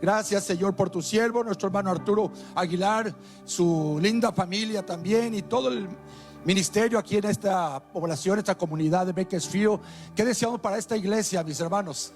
Gracias, Señor, por tu siervo, nuestro hermano Arturo Aguilar, su linda familia también, y todo el ministerio aquí en esta población, esta comunidad de Bakersfield. ¿Qué deseamos para esta iglesia, mis hermanos?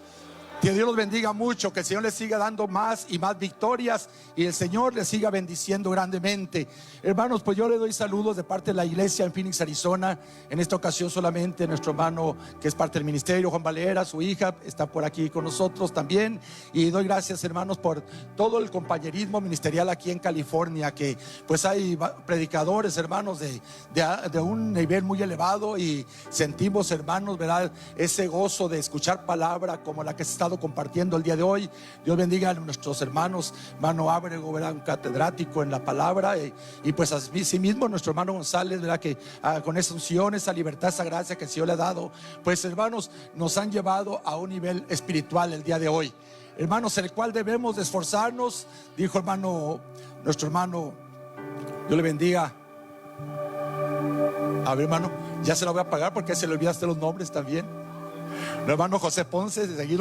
Que Dios los bendiga mucho, que el Señor les siga dando más y más victorias, y el Señor les siga bendiciendo grandemente. Hermanos, pues yo le doy saludos de parte de la iglesia en Phoenix, Arizona. En esta ocasión solamente nuestro hermano, que es parte del ministerio, Juan Valera, su hija, está por aquí con nosotros también. Y doy gracias, hermanos, por todo el compañerismo ministerial aquí en California, que pues hay predicadores, hermanos, de un nivel muy elevado, y sentimos, hermanos, ¿verdad?, ese gozo de escuchar palabra como la que se está compartiendo el día de hoy. Dios bendiga a nuestros hermanos, hermano Ábrego, ¿verdad?, un catedrático en la palabra, y pues así mismo nuestro hermano González, ¿verdad?, que con esa unción, esa libertad, esa gracia que el Señor le ha dado, pues hermanos, nos han llevado a un nivel espiritual el día de hoy, hermanos, el cual debemos de esforzarnos. Dijo nuestro hermano, Dios le bendiga. A ver, hermano, ya se lo voy a pagar porque se le olvidaste los nombres también. El hermano José Ponce, de seguir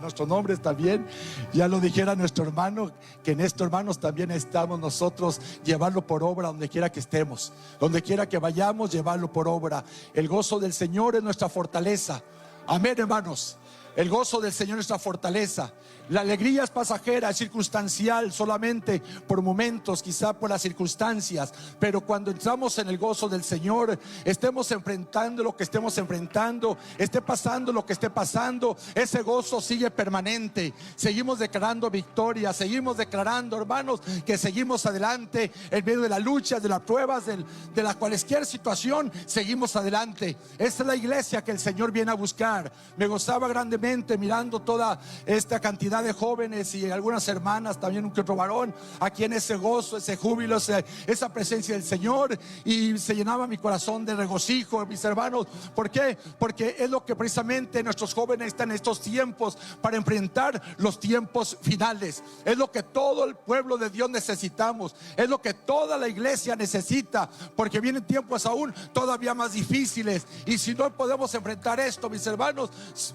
nuestros nombres también. Ya lo dijera nuestro hermano, que en esto, hermanos, también estamos nosotros, llevarlo por obra donde quiera que estemos, donde quiera que vayamos, llevarlo por obra. El gozo del Señor es nuestra fortaleza. Amén, hermanos. El gozo del Señor es nuestra fortaleza. La alegría es pasajera, es circunstancial, solamente por momentos, quizá por las circunstancias. Pero cuando entramos en el gozo del Señor, estemos enfrentando lo que estemos enfrentando, esté pasando lo que esté pasando, ese gozo sigue permanente. Seguimos declarando victoria, seguimos declarando, hermanos, que seguimos adelante en medio de las luchas, de las pruebas, de la cualquier situación, seguimos adelante. Esta es la iglesia que el Señor viene a buscar. Me gozaba grandemente mirando toda esta cantidad de jóvenes y algunas hermanas, también un que otro varón, aquí en ese gozo, ese júbilo, esa presencia del Señor, y se llenaba mi corazón de regocijo, mis hermanos. ¿Por qué? Porque es lo que precisamente nuestros jóvenes están en estos tiempos, para enfrentar los tiempos finales. Es lo que todo el pueblo de Dios necesitamos, es lo que toda la iglesia necesita, porque vienen tiempos aún todavía más difíciles, y si no podemos enfrentar esto, mis hermanos,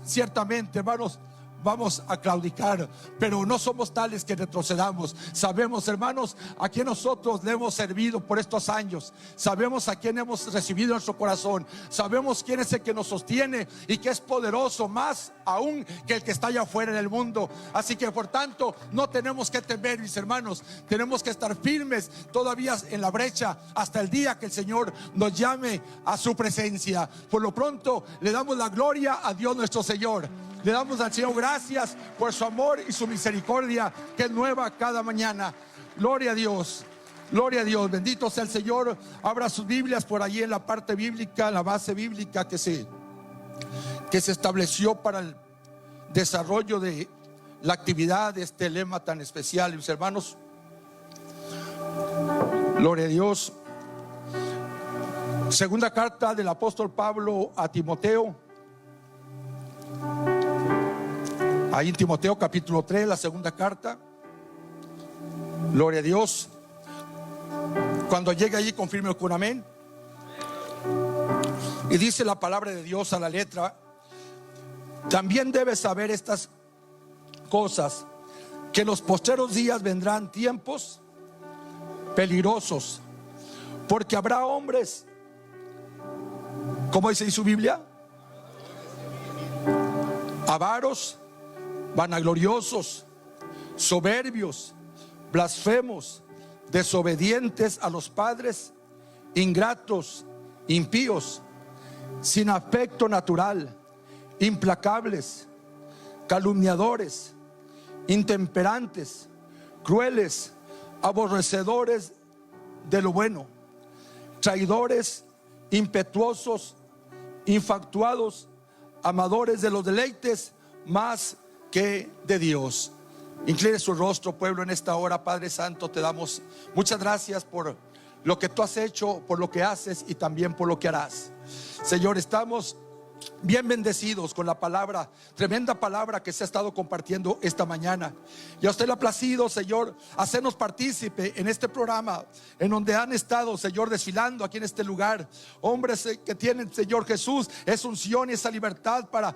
ciertamente, hermanos, vamos a claudicar, pero no somos tales que retrocedamos. Sabemos, hermanos, a quién nosotros le hemos servido por estos años. Sabemos a quién hemos recibido en nuestro corazón. Sabemos quién es el que nos sostiene y que es poderoso más aún que el que está allá afuera en el mundo. Así que por tanto no tenemos que temer, mis hermanos. Tenemos que estar firmes todavía en la brecha hasta el día que el Señor nos llame a su presencia. Por lo pronto le damos la gloria a Dios nuestro Señor. Le damos al Señor gracias por su amor y su misericordia, que es nueva cada mañana. Gloria a Dios, gloria a Dios. Bendito sea el Señor. Abra sus Biblias por allí en la parte bíblica, la base bíblica que se estableció para el desarrollo de la actividad de este lema tan especial, mis hermanos. Gloria a Dios. Segunda carta del apóstol Pablo a Timoteo. Ahí en Timoteo capítulo 3, la segunda carta. Gloria a Dios. Cuando llegue allí, confirme con amén. Y dice la palabra de Dios a la letra: también debes saber estas cosas, que en los postreros días vendrán tiempos peligrosos, porque habrá hombres, ¿cómo dice en su Biblia? Avaros, vanagloriosos, soberbios, blasfemos, desobedientes a los padres, ingratos, impíos, sin afecto natural, implacables, calumniadores, intemperantes, crueles, aborrecedores de lo bueno, traidores, impetuosos, infatuados, amadores de los deleites más que de Dios. Incline su rostro, pueblo, en esta hora. Padre Santo, te damos muchas gracias por lo que tú has hecho, por lo que haces y también por lo que harás. Señor, estamos bien bendecidos con la palabra, tremenda palabra que se ha estado compartiendo esta mañana. Y a usted le ha placido, Señor, hacernos partícipe en este programa, en donde han estado, Señor, desfilando aquí en este lugar hombres que tienen, Señor Jesús, esa unción y esa libertad para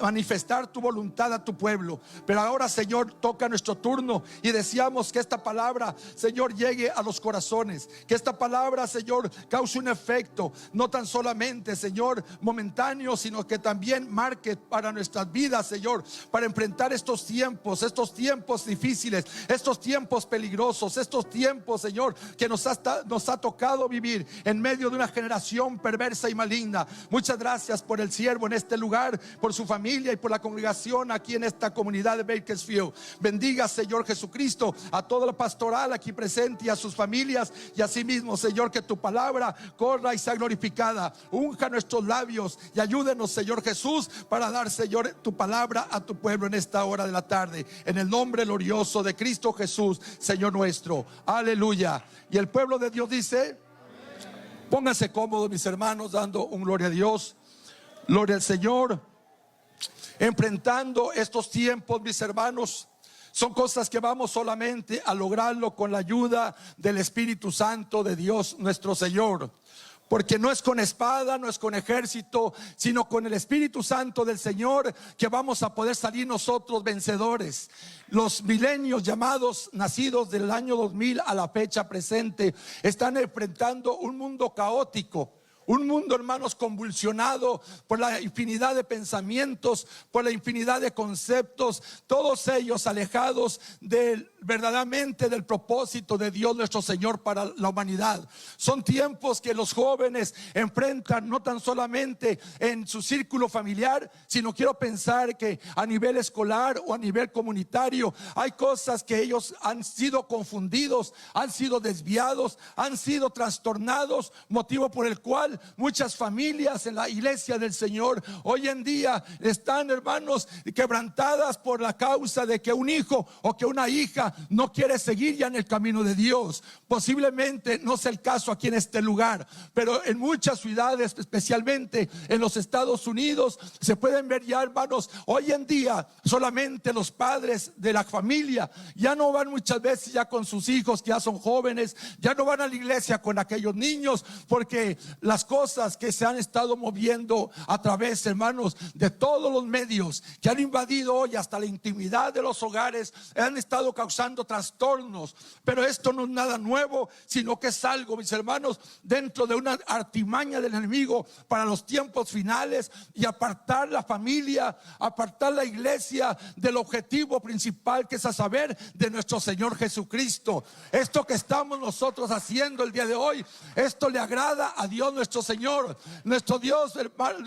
manifestar tu voluntad a tu pueblo. Pero ahora, Señor, toca nuestro turno y deseamos que esta palabra, Señor, llegue a los corazones, que esta palabra, Señor, cause un efecto, no tan solamente, Señor, momentáneo, sino que también marque para nuestras vidas, Señor, para enfrentar estos tiempos difíciles, estos tiempos peligrosos, estos tiempos, Señor, que nos ha tocado vivir en medio de una generación perversa y maligna. Muchas gracias por el siervo en este lugar, por su familia y por la congregación aquí en esta comunidad de Bakersfield. Bendiga, Señor Jesucristo, a toda la pastoral aquí presente y a sus familias, y asimismo, Señor, que tu palabra corra y sea glorificada. Unja nuestros labios y ayúdenos, Señor Jesús, para dar, Señor, tu palabra a tu pueblo en esta hora de la tarde, en el nombre glorioso de Cristo Jesús, Señor nuestro. Aleluya. Y el pueblo de Dios dice: pónganse cómodos, mis hermanos, dando un gloria a Dios, gloria al Señor. Enfrentando estos tiempos, mis hermanos, son cosas que vamos solamente a lograrlo con la ayuda del Espíritu Santo de Dios nuestro Señor. Porque no es con espada, no es con ejército, sino con el Espíritu Santo del Señor que vamos a poder salir nosotros vencedores. Los milenios llamados, nacidos del año 2000 a la fecha presente, están enfrentando un mundo caótico. Un mundo, hermanos, convulsionado por la infinidad de pensamientos, por la infinidad de conceptos, todos ellos alejados verdaderamente del propósito de Dios nuestro Señor para la humanidad. Son tiempos que los jóvenes enfrentan no tan solamente en su círculo familiar, sino quiero pensar que a nivel escolar o a nivel comunitario hay cosas que ellos han sido confundidos, han sido desviados, han sido trastornados, motivo por el cual muchas familias en la iglesia del Señor hoy en día están, hermanos, quebrantadas por la causa de que un hijo o que una hija no quiere seguir ya en el camino de Dios. Posiblemente no sea el caso aquí en este lugar, pero en muchas ciudades, especialmente en los Estados Unidos, se pueden ver ya, hermanos, hoy en día solamente los padres de la familia ya no van muchas veces ya con sus hijos que ya son jóvenes, ya no van a la iglesia con aquellos niños, porque las cosas que se han estado moviendo a través, hermanos, de todos los medios que han invadido hoy hasta la intimidad de los hogares, han estado causando trastornos. Pero esto no es nada nuevo, sino que es algo, mis hermanos, dentro de una artimaña del enemigo para los tiempos finales, y apartar la familia, apartar la iglesia del objetivo principal, que es a saber de nuestro Señor Jesucristo. Esto que estamos nosotros haciendo el día de hoy, esto le agrada a Dios nuestro Señor, nuestro Dios,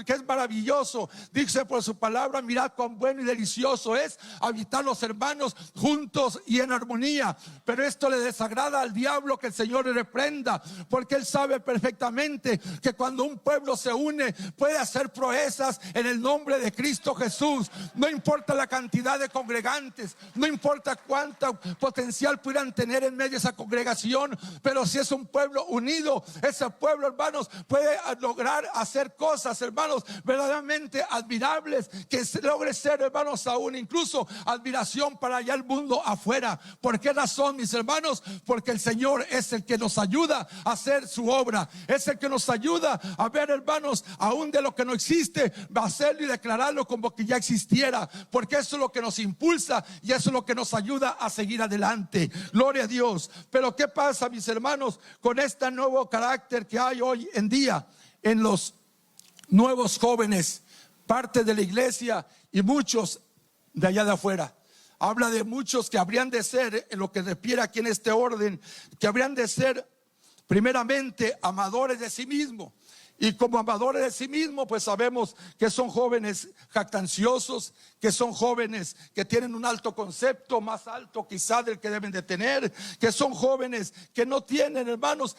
que es maravilloso. Dice por su palabra: mirad cuán bueno y delicioso es habitar los hermanos juntos y en armonía. Pero esto le desagrada al diablo, que el Señor le reprenda, porque él sabe perfectamente que cuando un pueblo se une puede hacer proezas en el nombre de Cristo Jesús. No importa la cantidad de congregantes, no importa cuánto potencial pudieran tener en medio de esa congregación, pero si es un pueblo unido, ese pueblo, hermanos, puede lograr hacer cosas, hermanos, verdaderamente admirables, que logre ser, hermanos, aún incluso admiración para allá el mundo afuera. ¿Por qué razón, mis hermanos? Porque el Señor es el que nos ayuda a hacer su obra, es el que nos ayuda a ver, hermanos, aún de lo que no existe, va a hacerlo y declararlo como que ya existiera, porque eso es lo que nos impulsa y eso es lo que nos ayuda a seguir adelante. Gloria a Dios. Pero ¿qué pasa, mis hermanos, con este nuevo carácter que hay hoy en día en los nuevos jóvenes, parte de la iglesia y muchos de allá de afuera? Habla de muchos que habrían de ser, en lo que refiere aquí en este orden, que habrían de ser primeramente amadores de sí mismos. Y como amadores de sí mismos, pues sabemos que son jóvenes jactanciosos, que son jóvenes que tienen un alto concepto, más alto quizá del que deben de tener, que son jóvenes que no tienen, hermanos,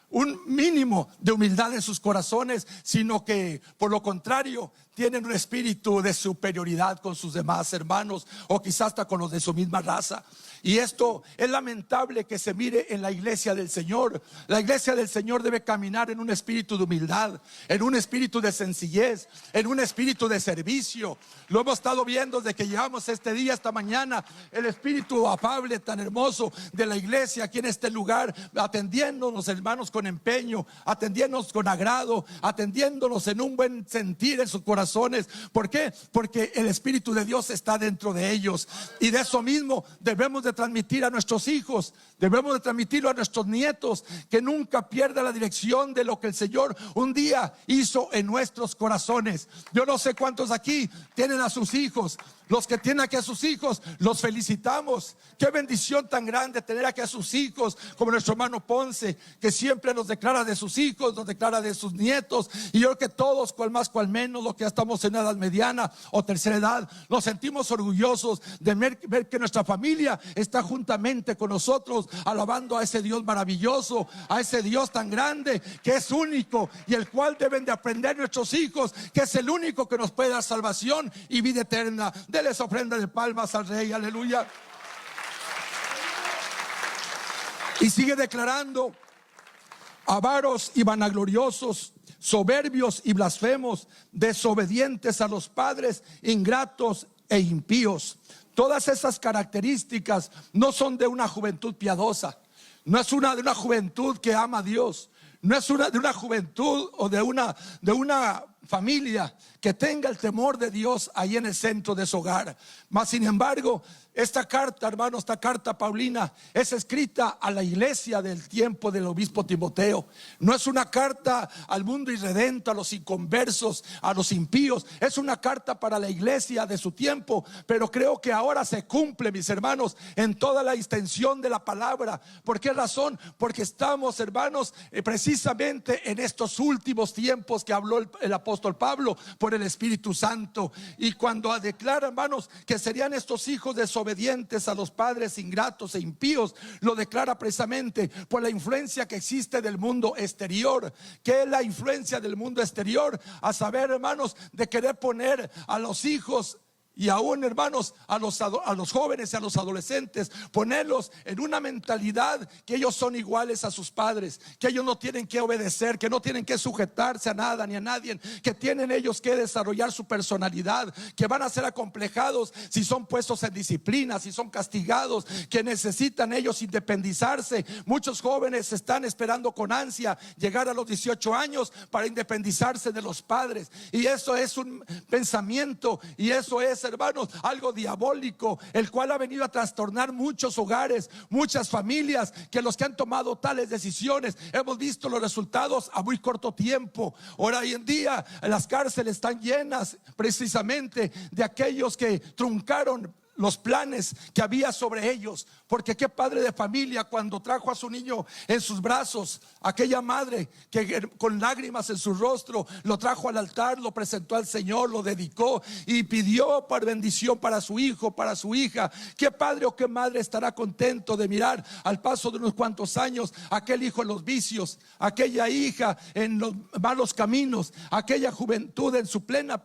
un mínimo de humildad en sus corazones, sino que por lo contrario tienen un espíritu de superioridad con sus demás hermanos, o quizás hasta con los de su misma raza. Y esto es lamentable que se mire en la iglesia del Señor. La iglesia del Señor debe caminar en un espíritu de humildad, en un espíritu de sencillez, en un espíritu de servicio. Lo hemos estado viendo desde que llegamos este día, esta mañana. El espíritu afable, tan hermoso de la iglesia aquí en este lugar, atendiéndonos, hermanos, con empeño, atendiéndonos con agrado, atendiéndonos en un buen sentir en sus corazones. ¿Por qué? Porque el Espíritu de Dios está dentro de ellos. Y de eso mismo debemos de transmitir a nuestros hijos, debemos de transmitirlo a nuestros nietos, que nunca pierda la dirección de lo que el Señor un día hizo en nuestros corazones. Yo no sé cuántos aquí tienen a sus hijos. Los que tienen aquí a sus hijos, los felicitamos. Qué bendición tan grande tener aquí a sus hijos, como nuestro hermano Ponce, que siempre nos declara de sus hijos, nos declara de sus nietos. Y yo creo que todos, cual más, cual menos, los que ya estamos en edad mediana o tercera edad, nos sentimos orgullosos de ver que nuestra familia está juntamente con nosotros, alabando a ese Dios maravilloso, a ese Dios tan grande, que es único, y el cual deben de aprender nuestros hijos, que es el único que nos puede dar salvación y vida eterna. Les ofrenda de palmas al Rey, aleluya. Y sigue declarando: avaros y vanagloriosos, soberbios y blasfemos, desobedientes a los padres, ingratos e impíos. Todas esas características no son de una juventud piadosa, no es de una juventud que ama a Dios, no es de una juventud o de una familia que tenga el temor de Dios ahí en el centro de su hogar. Mas sin embargo, esta carta, hermano, esta carta paulina es escrita a la iglesia del tiempo del obispo Timoteo. No es una carta al mundo irredento, a los inconversos, a los impíos. Es una carta para la iglesia de su tiempo, pero creo que ahora se cumple, mis hermanos, en toda la extensión de la palabra. ¿Por qué razón? Porque estamos, hermanos, precisamente en estos últimos tiempos que habló el apóstol Pablo por el Espíritu Santo. Y cuando declara, hermanos, que serían estos hijos desobedientes a los padres, ingratos e impíos, lo declara precisamente por la influencia que existe del mundo exterior. ¿Qué es la influencia del mundo exterior? A saber, hermanos, de querer poner a los hijos, y aún, hermanos, a los jóvenes y a los adolescentes, ponerlos en una mentalidad que ellos son iguales a sus padres, que ellos no tienen que obedecer, que no tienen que sujetarse a nada ni a nadie, que tienen ellos que desarrollar su personalidad, que van a ser acomplejados si son puestos en disciplina, si son castigados, que necesitan ellos independizarse. Muchos jóvenes están esperando con ansia llegar a los 18 años para independizarse de los padres, y eso es un pensamiento, y eso es, hermanos, algo diabólico, el cual ha venido a trastornar muchos hogares, muchas familias, que los que han tomado tales decisiones hemos visto los resultados a muy corto tiempo. Ahora, hoy en día las cárceles están llenas precisamente de aquellos que truncaron los planes que había sobre ellos. Porque qué padre de familia, cuando trajo a su niño en sus brazos, aquella madre que con lágrimas en su rostro lo trajo al altar, lo presentó al Señor, lo dedicó y pidió por bendición para su hijo, para su hija. Qué padre o qué madre estará contento de mirar al paso de unos cuantos años aquel hijo en los vicios, aquella hija en los malos caminos, aquella juventud en su plena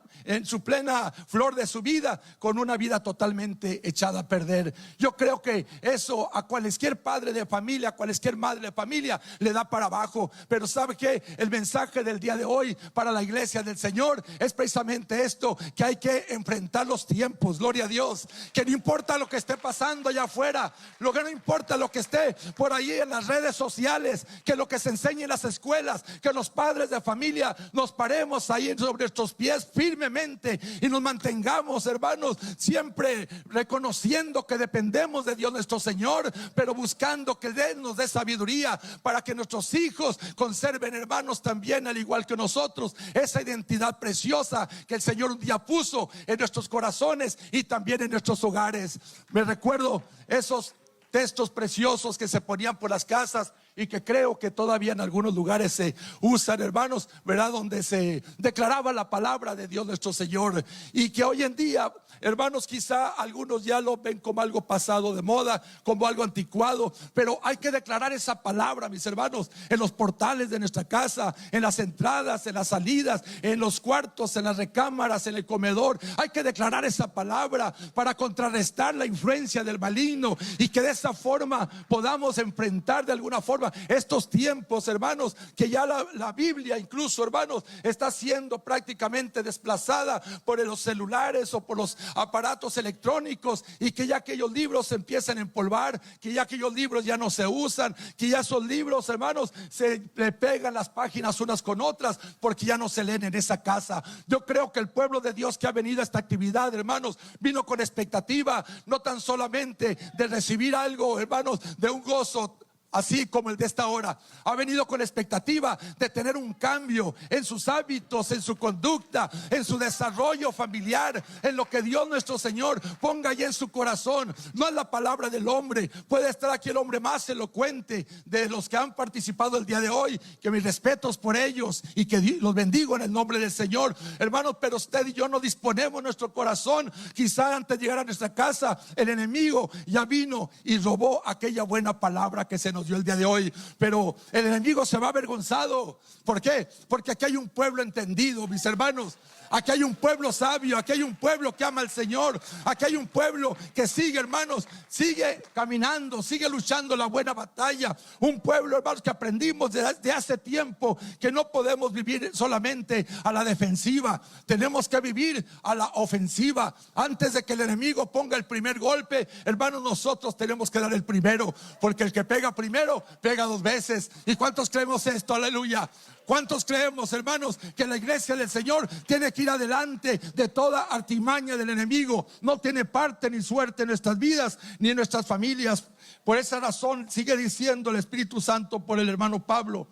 flor de su vida, con una vida totalmente echada a perder. Yo creo que eso a cualquier padre de familia, a cualquier madre de familia le da para abajo. Pero ¿sabe qué? El mensaje del día de hoy para la iglesia del Señor es precisamente esto: que hay que enfrentar los tiempos, gloria a Dios, que no importa lo que esté pasando allá afuera, lo que no importa lo que esté por ahí en las redes sociales, que lo que se enseñe en las escuelas, que los padres de familia nos paremos ahí sobre nuestros pies firmemente y nos mantengamos, hermanos, siempre reconociendo que dependemos de Dios nuestro Señor, pero buscando que Él nos dé sabiduría para que nuestros hijos conserven, hermanos, también al igual que nosotros, esa identidad preciosa que el Señor un día puso en nuestros corazones y también en nuestros hogares. Me recuerdo esos textos preciosos que se ponían por las casas y que creo que todavía en algunos lugares se usan, hermanos, ¿verdad? Donde se declaraba la palabra de Dios nuestro Señor, y que hoy en día, hermanos, quizá algunos ya lo ven como algo pasado de moda, como algo anticuado, pero hay que declarar esa palabra, mis hermanos, en los portales de nuestra casa, en las entradas, en las salidas, en los cuartos, en las recámaras, en el comedor. Hay que declarar esa palabra para contrarrestar la influencia del maligno, y que de esa forma podamos enfrentar de alguna forma estos tiempos, hermanos, que ya la Biblia incluso, hermanos, está siendo prácticamente desplazada por los celulares o por los aparatos electrónicos, y que ya aquellos libros se empiezan a empolvar, que ya aquellos libros ya no se usan, que ya esos libros, hermanos, se le pegan las páginas unas con otras porque ya no se leen en esa casa. Yo creo que el pueblo de Dios que ha venido a esta actividad, hermanos, vino con expectativa, no tan solamente de recibir algo, hermanos, de un gozo así como el de esta hora. Ha venido con expectativa de tener un cambio en sus hábitos, en su conducta, en su desarrollo familiar, en lo que Dios nuestro Señor ponga allí en su corazón. No es la palabra del hombre. Puede estar aquí el hombre más elocuente de los que han participado el día de hoy, que mis respetos por ellos y que los bendigo en el nombre del Señor, hermanos, pero usted y yo no disponemos nuestro corazón. Quizá antes de llegar a nuestra casa el enemigo ya vino y robó aquella buena palabra que se nos dio el día de hoy, pero el enemigo se va avergonzado. ¿Por qué? Porque aquí hay un pueblo entendido, mis hermanos. Aquí hay un pueblo sabio, aquí hay un pueblo que ama al Señor, aquí hay un pueblo que sigue, hermanos, sigue caminando, sigue luchando la buena batalla. Un pueblo, hermanos, que aprendimos desde hace tiempo que no podemos vivir solamente a la defensiva, tenemos que vivir a la ofensiva. Antes de que el enemigo ponga el primer golpe, hermanos, nosotros tenemos que dar el primero, porque el que pega primero pega dos veces. ¿Y cuántos creemos esto? Aleluya. ¿Cuántos creemos, hermanos, que la iglesia del Señor tiene que ir adelante de toda artimaña del enemigo? No tiene parte ni suerte en nuestras vidas ni en nuestras familias. Por esa razón sigue diciendo el Espíritu Santo por el hermano Pablo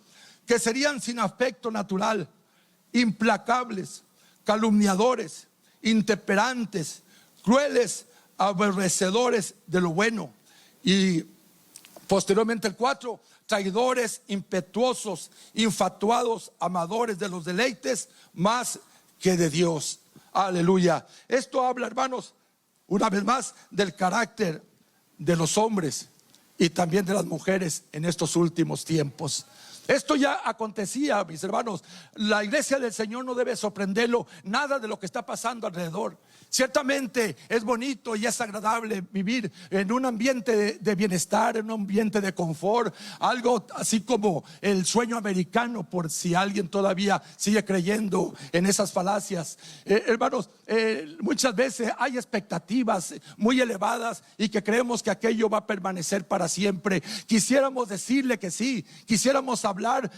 que serían sin afecto natural, implacables, calumniadores, intemperantes, crueles, aborrecedores de lo bueno. Y posteriormente el 4, traidores, impetuosos, infatuados, amadores de los deleites más que de Dios. Aleluya. Esto habla, hermanos, una vez más del carácter de los hombres y también de las mujeres en estos últimos tiempos. Esto ya acontecía, mis hermanos. La iglesia del Señor no debe sorprenderlo nada de lo que está pasando alrededor. Ciertamente es bonito y es agradable vivir en un ambiente de bienestar, en un ambiente de confort, algo así como el sueño americano, por si alguien todavía sigue creyendo en esas falacias. Hermanos, muchas veces hay expectativas muy elevadas y que creemos que aquello va a permanecer para siempre. Quisiéramos decirle que sí, quisiéramos hablar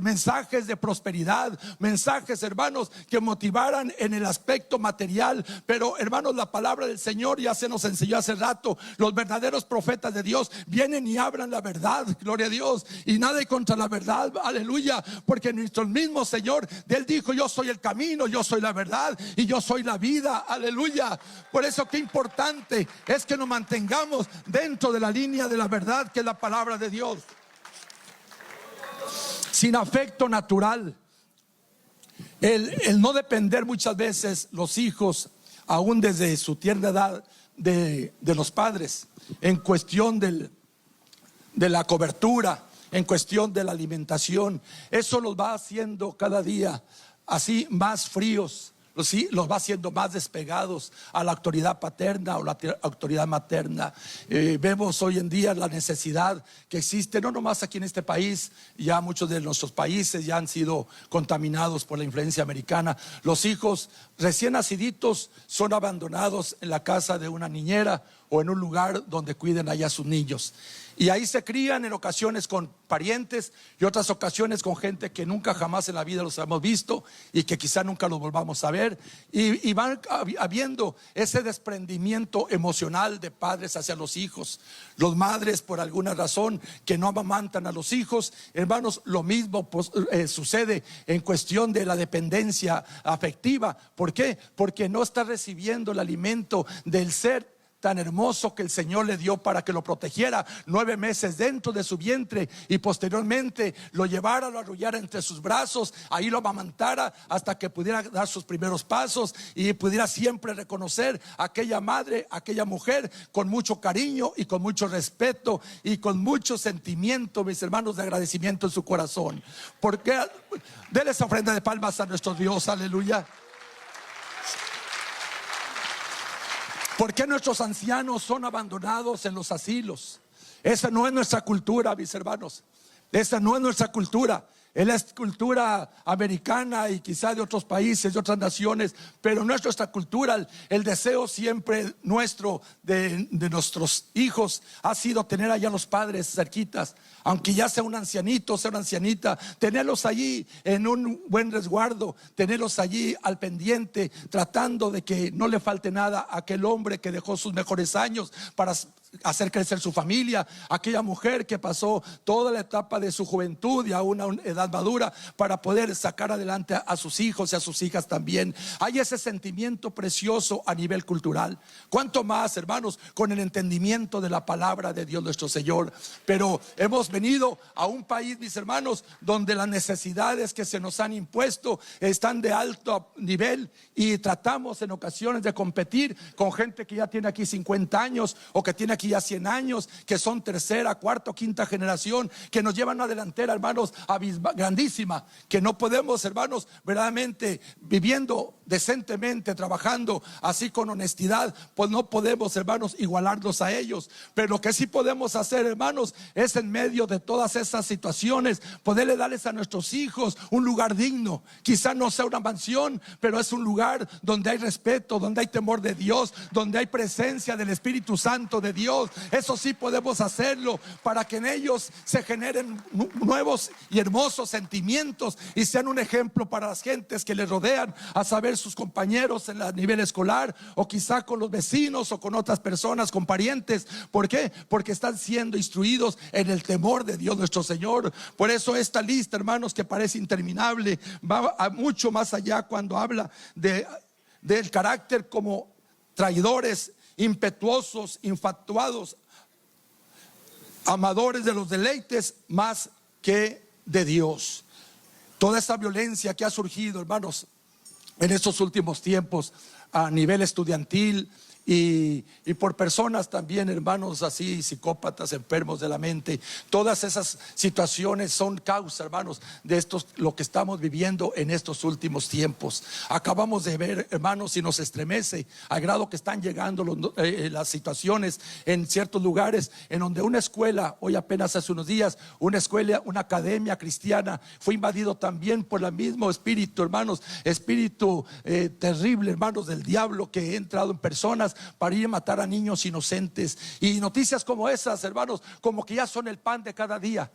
mensajes de prosperidad, mensajes, hermanos, que motivaran en el aspecto material. Pero, hermanos, la palabra del Señor ya se nos enseñó hace rato. Los verdaderos profetas de Dios vienen y hablan la verdad, gloria a Dios, y nada hay contra la verdad, aleluya, porque nuestro mismo Señor, Él dijo: yo soy el camino, yo soy la verdad y yo soy la vida, aleluya. Por eso qué importante es que nos mantengamos dentro de la línea de la verdad, que es la palabra de Dios. Sin afecto natural, el no depender muchas veces los hijos, aún desde su tierna edad, de los padres, en cuestión de la cobertura, en cuestión de la alimentación. Eso los va haciendo cada día así más fríos, los va haciendo más despegados a la autoridad paterna o la autoridad materna. Vemos hoy en día la necesidad que existe, no nomás aquí en este país, ya muchos de nuestros países ya han sido contaminados por la influencia americana. Los hijos recién naciditos son abandonados en la casa de una niñera o en un lugar donde cuiden allá a sus niños. Y ahí se crían en ocasiones con parientes y otras ocasiones con gente que nunca jamás en la vida los hemos visto y que quizá nunca los volvamos a ver. Y van habiendo ese desprendimiento emocional de padres hacia los hijos. Los madres, por alguna razón, que no amamantan a los hijos. Hermanos, lo mismo sucede en cuestión de la dependencia afectiva. ¿Por qué? Porque no está recibiendo el alimento del ser tan hermoso que el Señor le dio para que lo protegiera 9 meses dentro de su vientre y posteriormente lo llevara, lo arrullara entre sus brazos, ahí lo amamantara hasta que pudiera dar sus primeros pasos y pudiera siempre reconocer a aquella madre, a aquella mujer con mucho cariño y con mucho respeto y con mucho sentimiento, mis hermanos, de agradecimiento en su corazón. Porque denle esa ofrenda de palmas a nuestro Dios, aleluya. ¿Por qué nuestros ancianos son abandonados en los asilos? Esa no es nuestra cultura, mis hermanos. Esa no es nuestra cultura. Es la cultura americana y quizá de otros países, de otras naciones, pero no es nuestra cultura. El deseo siempre nuestro de nuestros hijos ha sido tener allá a los padres cerquitas, aunque ya sea un ancianito, sea una ancianita, tenerlos allí en un buen resguardo, tenerlos allí al pendiente, tratando de que no le falte nada a aquel hombre que dejó sus mejores años para hacer crecer su familia, aquella mujer que pasó toda la etapa de su juventud y a una edad madura para poder sacar adelante a sus hijos y a sus hijas también. Hay ese sentimiento precioso a nivel cultural. Cuánto más, hermanos, con el entendimiento de la palabra de Dios nuestro Señor. Pero hemos venido a un país, mis hermanos, donde las necesidades que se nos han impuesto están de alto nivel y tratamos en ocasiones de competir con gente que ya tiene aquí 50 años o que tiene aquí ya 100 años, que son tercera, cuarta o quinta generación, que nos llevan a una delantera, hermanos, grandísima, que no podemos, hermanos, verdaderamente viviendo decentemente, trabajando así con honestidad, pues no podemos, hermanos, igualarnos a ellos. Pero lo que sí podemos hacer, hermanos, es en medio de todas esas situaciones poderle darles a nuestros hijos un lugar digno. Quizá no sea una mansión, pero es un lugar donde hay respeto, donde hay temor de Dios, donde hay presencia del Espíritu Santo de Dios. Eso sí podemos hacerlo para que en ellos se generen nuevos y hermosos sentimientos y sean un ejemplo para las gentes que les rodean, a saber sus compañeros en el nivel escolar o quizá con los vecinos o con otras personas, con parientes. ¿Por qué? Porque están siendo instruidos en el temor de Dios nuestro Señor. Por eso esta lista, hermanos, que parece interminable, va a mucho más allá cuando habla del carácter como traidores, impetuosos, infatuados, amadores de los deleites más que de Dios. Toda esa violencia que ha surgido, hermanos, en estos últimos tiempos a nivel estudiantil y por personas también, hermanos, así psicópatas, enfermos de la mente. Todas esas situaciones son causa, hermanos, de lo que estamos viviendo en estos últimos tiempos. Acabamos de ver, hermanos, y nos estremece al grado que están llegando las situaciones en ciertos lugares en donde una escuela, hoy apenas hace unos días, una escuela, una academia cristiana fue invadido también por el mismo espíritu, hermanos, espíritu terrible, hermanos, del diablo, que ha entrado en personas para ir a matar a niños inocentes. Y noticias como esas, hermanos, como que ya son el pan de cada día.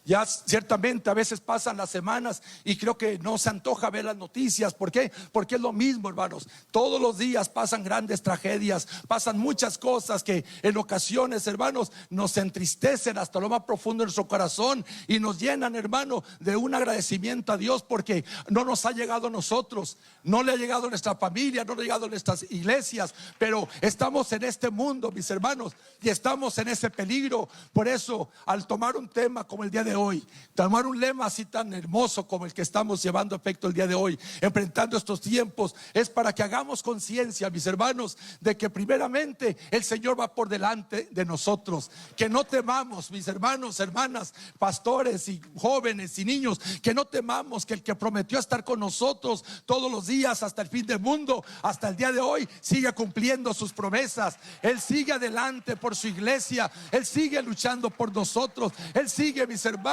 Ya ciertamente a veces pasan las semanas y creo que no se antoja ver las noticias. ¿Por qué? Porque es lo mismo, hermanos. Todos los días pasan grandes tragedias, pasan muchas cosas que en ocasiones, hermanos, nos entristecen hasta lo más profundo de nuestro corazón y nos llenan, hermano, de un agradecimiento a Dios porque no nos ha llegado a nosotros, no le ha llegado a nuestra familia, no le ha llegado a nuestras iglesias, pero estamos en este mundo, mis hermanos, y estamos en ese peligro. Por eso, al tomar un tema como el día de hoy, tomar un lema así tan hermoso como el que estamos llevando a efecto el día de hoy, enfrentando estos tiempos, es para que hagamos conciencia, mis hermanos, de que primeramente el Señor va por delante de nosotros. Que no temamos, mis hermanos, hermanas, pastores y jóvenes y niños, que no temamos que el que prometió estar con nosotros todos los días hasta el fin del mundo, hasta el día de hoy, sigue cumpliendo sus promesas. Él sigue adelante por su iglesia, Él sigue luchando por nosotros, Él sigue, mis hermanos,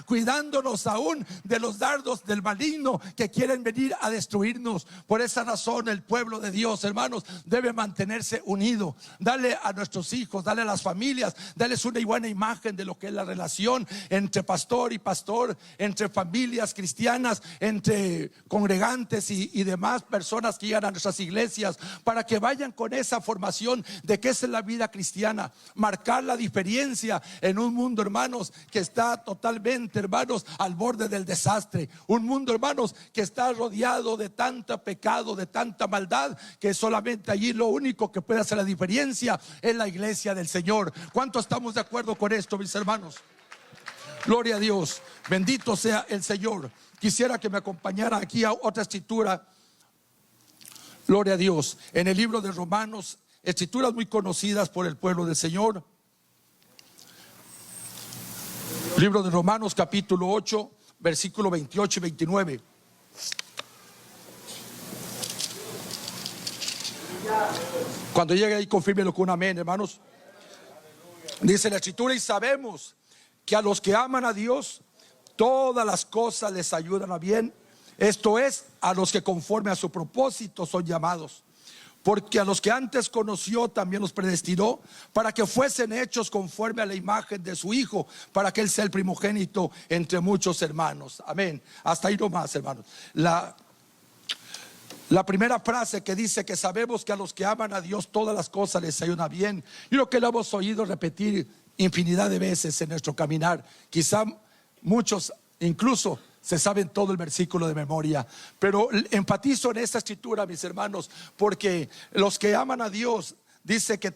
cuidándonos aún de los dardos del maligno que quieren venir a destruirnos. Por esa razón el pueblo de Dios, hermanos, debe mantenerse unido. Dale a nuestros hijos, dale a las familias, dales una buena imagen de lo que es la relación entre pastor y pastor, entre familias cristianas, entre congregantes y demás personas que llegan a nuestras iglesias, para que vayan con esa formación de qué es la vida cristiana, marcar la diferencia en un mundo, hermanos, que está totalmente totalmente, hermanos, al borde del desastre. Un mundo, hermanos, que está rodeado de tanto pecado, de tanta maldad, que solamente allí lo único que puede hacer la diferencia es la iglesia del Señor. ¿Cuántos estamos de acuerdo con esto, mis hermanos? Gloria a Dios, bendito sea el Señor. Quisiera que me acompañara aquí a otra escritura. Gloria a Dios, en el libro de Romanos, escrituras muy conocidas por el pueblo del Señor. Libro de Romanos, capítulo 8, versículo 28 y 29. Cuando llegue ahí, confírmelo con un amén, hermanos. Dice la escritura: y sabemos que a los que aman a Dios, todas las cosas les ayudan a bien. Esto es, a los que conforme a su propósito son llamados. Porque a los que antes conoció también los predestinó para que fuesen hechos conforme a la imagen de su Hijo, para que Él sea el primogénito entre muchos hermanos. Amén. Hasta ahí nomás, hermanos. La primera frase que dice que sabemos que a los que aman a Dios todas las cosas les ayudan bien. Yo creo que lo hemos oído repetir infinidad de veces en nuestro caminar. Quizá muchos incluso se saben todo el versículo de memoria, pero enfatizo en esta escritura, mis hermanos, porque los que aman a Dios, dice que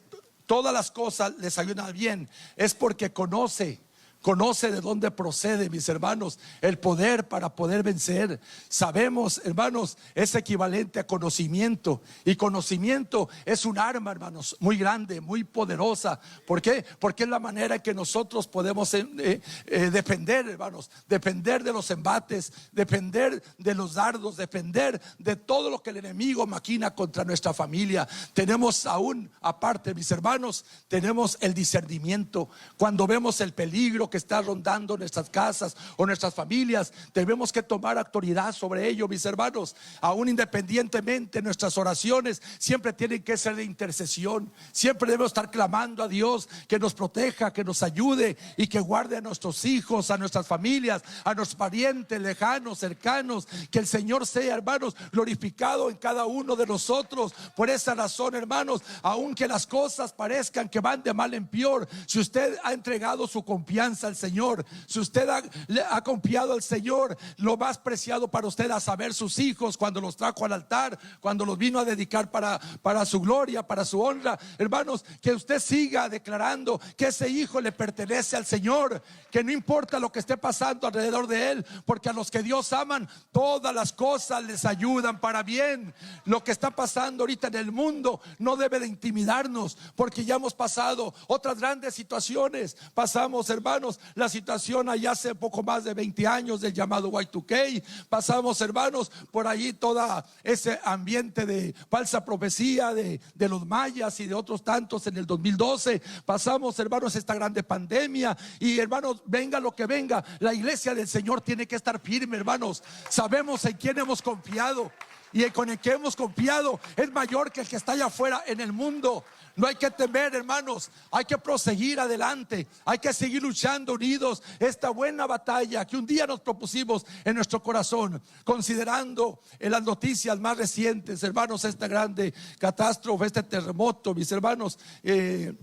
todas las cosas les ayudan bien. Es porque conoce de dónde procede, mis hermanos, el poder para poder vencer. Sabemos, hermanos, es equivalente a conocimiento, y conocimiento es un arma, hermanos, muy grande, muy poderosa. ¿Por qué? Porque es la manera en que nosotros podemos defender, hermanos, defender de los embates, defender de los dardos, defender de todo lo que el enemigo maquina contra nuestra familia. Tenemos aún, aparte, mis hermanos, tenemos el discernimiento. Cuando vemos el peligro que está rondando nuestras casas o nuestras familias, tenemos que tomar autoridad sobre ello, mis hermanos. Aún independientemente, nuestras oraciones siempre tienen que ser de intercesión. Siempre debemos estar clamando a Dios que nos proteja, que nos ayude y que guarde a nuestros hijos, a nuestras familias, a nuestros parientes lejanos, cercanos. Que el Señor sea, hermanos, glorificado en cada uno de nosotros. Por esa razón, hermanos, aunque las cosas parezcan que van de mal en peor, si usted ha entregado su confianza al Señor, si usted ha confiado al Señor lo más preciado para usted, a saber, sus hijos, cuando los trajo al altar, cuando los vino a dedicar para su gloria, para su honra, hermanos, que usted siga declarando que ese hijo le pertenece al Señor, que no importa lo que esté pasando alrededor de él, porque a los que Dios aman, todas las cosas les ayudan para bien. Lo que está pasando ahorita en el mundo no debe de intimidarnos, porque ya hemos pasado otras grandes situaciones. Pasamos, hermanos, la situación allá hace poco más de 20 años del llamado Y2K. Pasamos, hermanos, por allí todo ese ambiente de falsa profecía de los mayas y de otros tantos en el 2012. Pasamos, hermanos, esta grande pandemia. Y, hermanos, venga lo que venga, la iglesia del Señor tiene que estar firme, hermanos. Sabemos en quién hemos confiado, y con el que hemos confiado es mayor que el que está allá afuera en el mundo. No hay que temer, hermanos, hay que proseguir adelante, hay que seguir luchando unidos esta buena batalla que un día nos propusimos en nuestro corazón, considerando en las noticias más recientes, hermanos, esta grande catástrofe, este terremoto, mis hermanos, en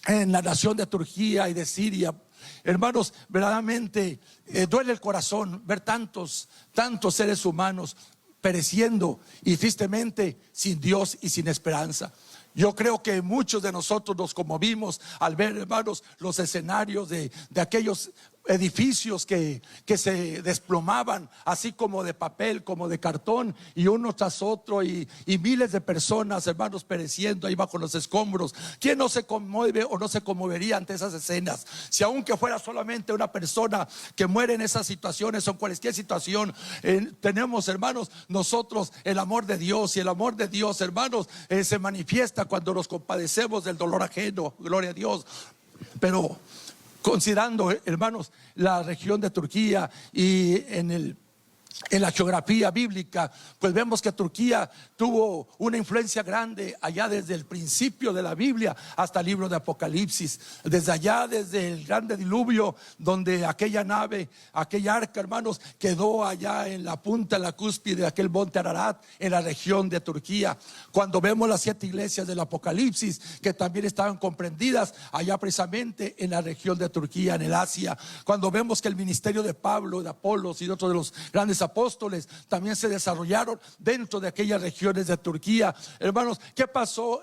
la nación de Turquía y de Siria. Hermanos, verdaderamente duele el corazón ver tantos seres humanos pereciendo, y tristemente sin Dios y sin esperanza. Yo creo que muchos de nosotros nos conmovimos al ver, hermanos, los escenarios de aquellos edificios que se desplomaban, así como de papel, como de cartón, y uno tras otro, y miles de personas, hermanos, pereciendo ahí bajo los escombros. ¿Quién no se conmueve o no se conmovería ante esas escenas? Si aunque fuera solamente una persona que muere en esas situaciones o en cualquier situación, tenemos, hermanos, nosotros el amor de Dios, y el amor de Dios, hermanos, se manifiesta cuando nos compadecemos del dolor ajeno. Gloria a Dios. Pero considerando, hermanos, la región de Turquía y en en la geografía bíblica, pues vemos que Turquía tuvo una influencia grande allá desde el principio de la Biblia hasta el libro de Apocalipsis. Desde allá, desde el grande diluvio, donde aquella nave, aquella arca, hermanos, quedó allá en la punta, en la cúspide de aquel monte Ararat, en la región de Turquía. Cuando vemos las 7 iglesias del Apocalipsis, que también estaban comprendidas allá precisamente en la región de Turquía, en el Asia. Cuando vemos que el ministerio de Pablo, de Apolos y de otros de los grandes apóstoles también se desarrollaron dentro de aquellas regiones de Turquía. Hermanos, ¿qué pasó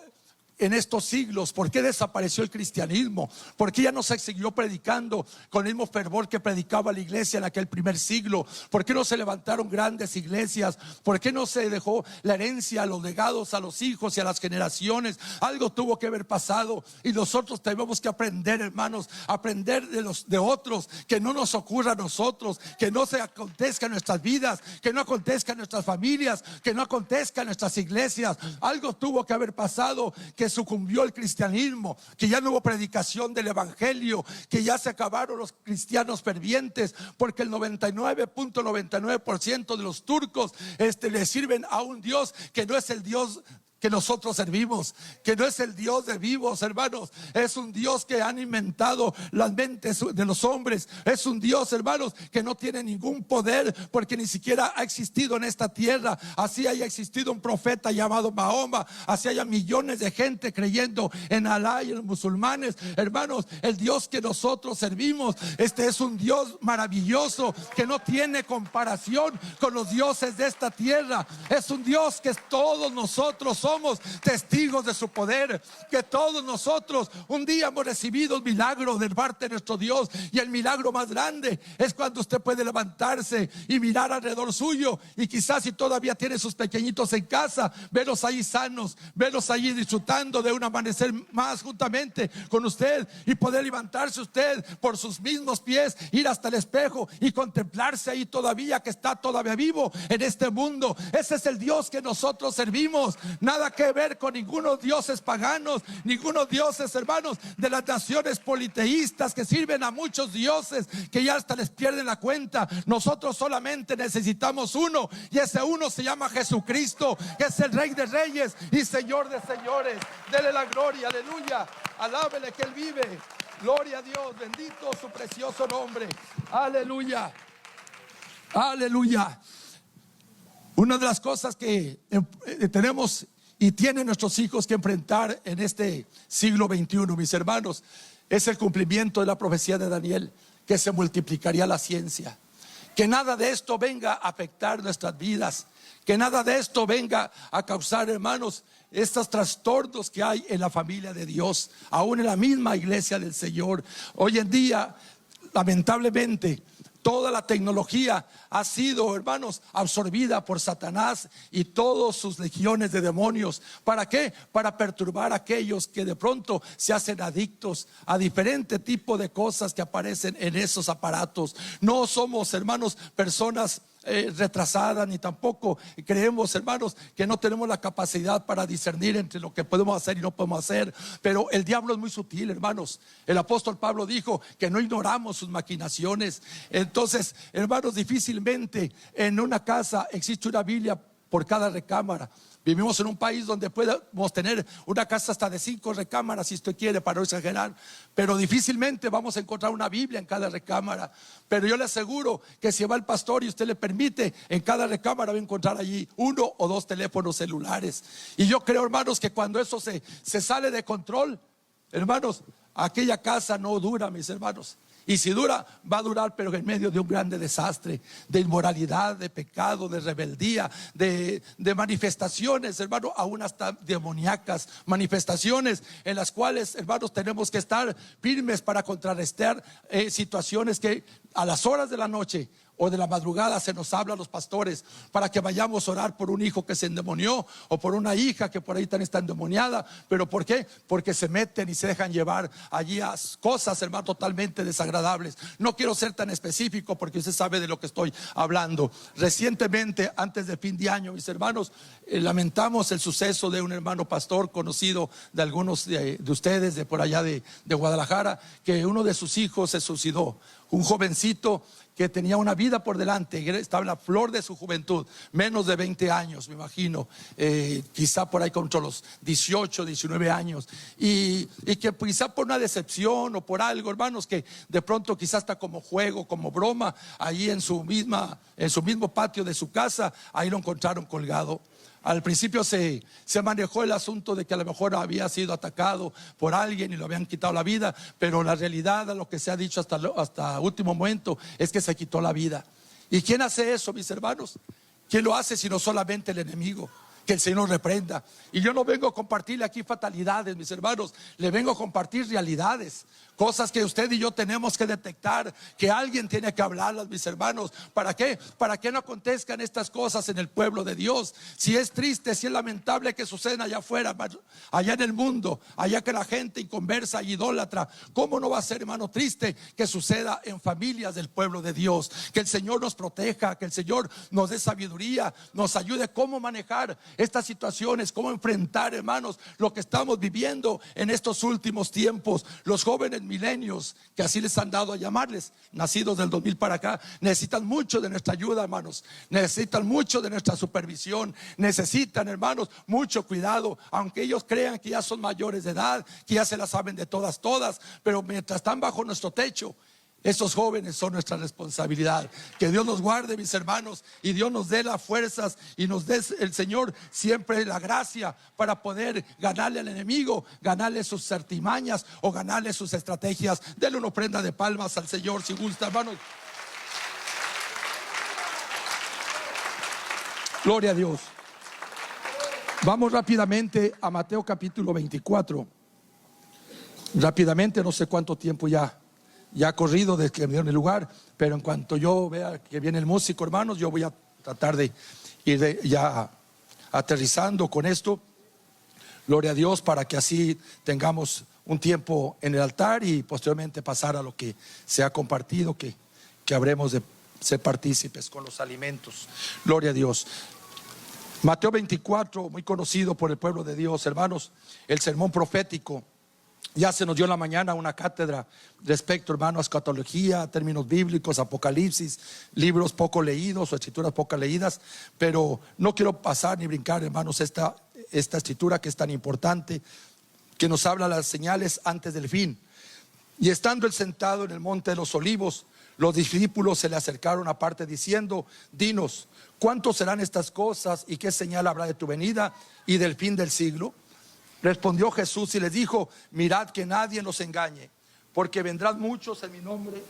en estos siglos? ¿Por qué desapareció el cristianismo? ¿Por qué ya no se siguió predicando con el mismo fervor que predicaba la iglesia en aquel primer siglo? ¿Por qué no se levantaron grandes iglesias? ¿Por qué no se dejó la herencia, los legados a los hijos y a las generaciones? Algo tuvo que haber pasado, y nosotros tenemos que aprender, hermanos, aprender de otros, que no nos ocurra a nosotros, que no se acontezca en nuestras vidas, que no acontezca en nuestras familias, que no acontezca en nuestras iglesias. Algo tuvo que haber pasado, que sucumbió el cristianismo, que ya no hubo predicación del evangelio, que ya se acabaron los cristianos fervientes, porque el 99.99% de los turcos le sirven a un Dios que no es el Dios que nosotros servimos, que no es el Dios de vivos, hermanos. Es un Dios que han inventado las mentes de los hombres. Es un Dios, hermanos, que no tiene ningún poder, porque ni siquiera ha existido en esta tierra. Así haya existido un profeta llamado Mahoma, así haya millones de gente creyendo en Alá y en los musulmanes. Hermanos, el Dios que nosotros servimos, es un Dios maravilloso, que no tiene comparación con los dioses de esta tierra. Es un Dios que todos nosotros somos testigos de su poder, que todos nosotros un día hemos recibido un milagro de parte de nuestro Dios. Y el milagro más grande es cuando usted puede levantarse y mirar alrededor suyo, y quizás si todavía tiene sus pequeñitos en casa, verlos ahí sanos, verlos ahí disfrutando de un amanecer más juntamente con usted, y poder levantarse usted por sus mismos pies, ir hasta el espejo y contemplarse ahí todavía, que está todavía vivo en este mundo. Ese es el Dios que nosotros servimos. Nada que ver con ningunos dioses paganos, ningunos dioses, hermanos, de las naciones politeístas que sirven a muchos dioses que ya hasta les pierden la cuenta. Nosotros solamente necesitamos uno, y ese uno se llama Jesucristo, que es el Rey de Reyes y Señor de Señores. Dele la gloria, aleluya, alábele que Él vive. Gloria a Dios, bendito su precioso nombre. Aleluya, aleluya. Una de las cosas que tenemos y tienen nuestros hijos que enfrentar en este siglo XXI, mis hermanos, es el cumplimiento de la profecía de Daniel, que se multiplicaría la ciencia. Que nada de esto venga a afectar nuestras vidas, que nada de esto venga a causar, hermanos, estos trastornos que hay en la familia de Dios, aún en la misma iglesia del Señor. Hoy en día, lamentablemente, toda la tecnología ha sido, hermanos, absorbida por Satanás y todas sus legiones de demonios. ¿Para qué? Para perturbar a aquellos que de pronto se hacen adictos a diferente tipo de cosas que aparecen en esos aparatos. No somos, hermanos, personas retrasadas, ni tampoco creemos, hermanos, que no tenemos la capacidad para discernir entre lo que podemos hacer y no podemos hacer. Pero el diablo es muy sutil, hermanos. El apóstol Pablo dijo que no ignoramos sus maquinaciones. Entonces, hermanos, difícilmente en una casa existe una Biblia por cada recámara. Vivimos en un país donde podemos tener una casa hasta de 5 recámaras, si usted quiere, para no exagerar, pero difícilmente vamos a encontrar una Biblia en cada recámara. Pero yo le aseguro que si va el pastor y usted le permite, en cada recámara va a encontrar allí 1 o 2 teléfonos celulares. Y yo creo, hermanos, que cuando eso se sale de control, hermanos, aquella casa no dura, mis hermanos. Y si dura, va a durar, pero en medio de un grande desastre, de inmoralidad, de pecado, de rebeldía, de manifestaciones, hermanos, aún hasta demoníacas, manifestaciones en las cuales, hermanos, tenemos que estar firmes para contrarrestar situaciones que a las horas de la noche o de la madrugada se nos habla a los pastores para que vayamos a orar por un hijo que se endemonió, o por una hija que por ahí también está endemoniada. ¿Pero por qué? Porque se meten y se dejan llevar allí a cosas, hermano, totalmente desagradables. No quiero ser tan específico porque usted sabe de lo que estoy hablando. Recientemente, antes de fin de año, mis hermanos, lamentamos el suceso de un hermano pastor conocido de algunos de ustedes, de por allá de Guadalajara, que uno de sus hijos se suicidó. Un jovencito que tenía una vida por delante, estaba en la flor de su juventud, menos de 20 años, me imagino, quizá por ahí contra los 18, 19 años, y que quizá por una decepción o por algo, hermanos, que de pronto quizá hasta como juego, como broma, ahí en su mismo patio de su casa, ahí lo encontraron colgado. Al principio se manejó el asunto de que a lo mejor había sido atacado por alguien y lo habían quitado la vida, pero la realidad, lo que se ha dicho hasta último momento, es que se quitó la vida. ¿Y quién hace eso, mis hermanos? ¿Quién lo hace sino solamente el enemigo? Que el Señor reprenda. Y yo no vengo a compartirle aquí fatalidades, mis hermanos, le vengo a compartir realidades, cosas que usted y yo tenemos que detectar, que alguien tiene que hablarlas, mis hermanos. ¿Para qué? Para que no acontezcan estas cosas en el pueblo de Dios. Si es triste, si es lamentable que suceden allá afuera, allá en el mundo, allá que la gente inconversa y idólatra, ¿cómo no va a ser, hermano, triste que suceda en familias del pueblo de Dios? Que el Señor nos proteja, que el Señor nos dé sabiduría, nos ayude cómo manejar estas situaciones, cómo enfrentar, hermanos, lo que estamos viviendo en estos últimos tiempos. Los jóvenes milenios, que así les han dado a llamarles, nacidos del 2000 para acá, necesitan mucho de nuestra ayuda, hermanos, necesitan mucho de nuestra supervisión, necesitan, hermanos, mucho cuidado, aunque ellos crean que ya son mayores de edad, que ya se la saben de todas, pero mientras están bajo nuestro techo, esos jóvenes son nuestra responsabilidad. Que Dios nos guarde, mis hermanos, y Dios nos dé las fuerzas y nos dé el Señor siempre la gracia para poder ganarle al enemigo, ganarle sus artimañas o ganarle sus estrategias. Denle una ofrenda de palmas al Señor si gusta, hermanos. Gloria a Dios. Vamos rápidamente a Mateo capítulo 24. Rápidamente, no sé cuánto tiempo ya ha corrido desde que me dieron el lugar, pero en cuanto yo vea que viene el músico, hermanos, yo voy a tratar de ir ya aterrizando con esto. Gloria a Dios, para que así tengamos un tiempo en el altar y posteriormente pasar a lo que se ha compartido, que habremos de ser partícipes con los alimentos. Gloria a Dios. Mateo 24, muy conocido por el pueblo de Dios, hermanos, el sermón profético. Ya se nos dio en la mañana una cátedra respecto, hermano, a escatología, términos bíblicos, apocalipsis, libros poco leídos o escrituras poco leídas. Pero no quiero pasar ni brincar, hermanos, esta escritura que es tan importante, que nos habla las señales antes del fin. Y estando él sentado en el monte de los olivos, los discípulos se le acercaron aparte diciendo: dinos, ¿cuántos serán estas cosas y qué señal habrá de tu venida y del fin del siglo? Respondió Jesús y les dijo: mirad que nadie nos engañe, porque vendrán muchos en mi nombre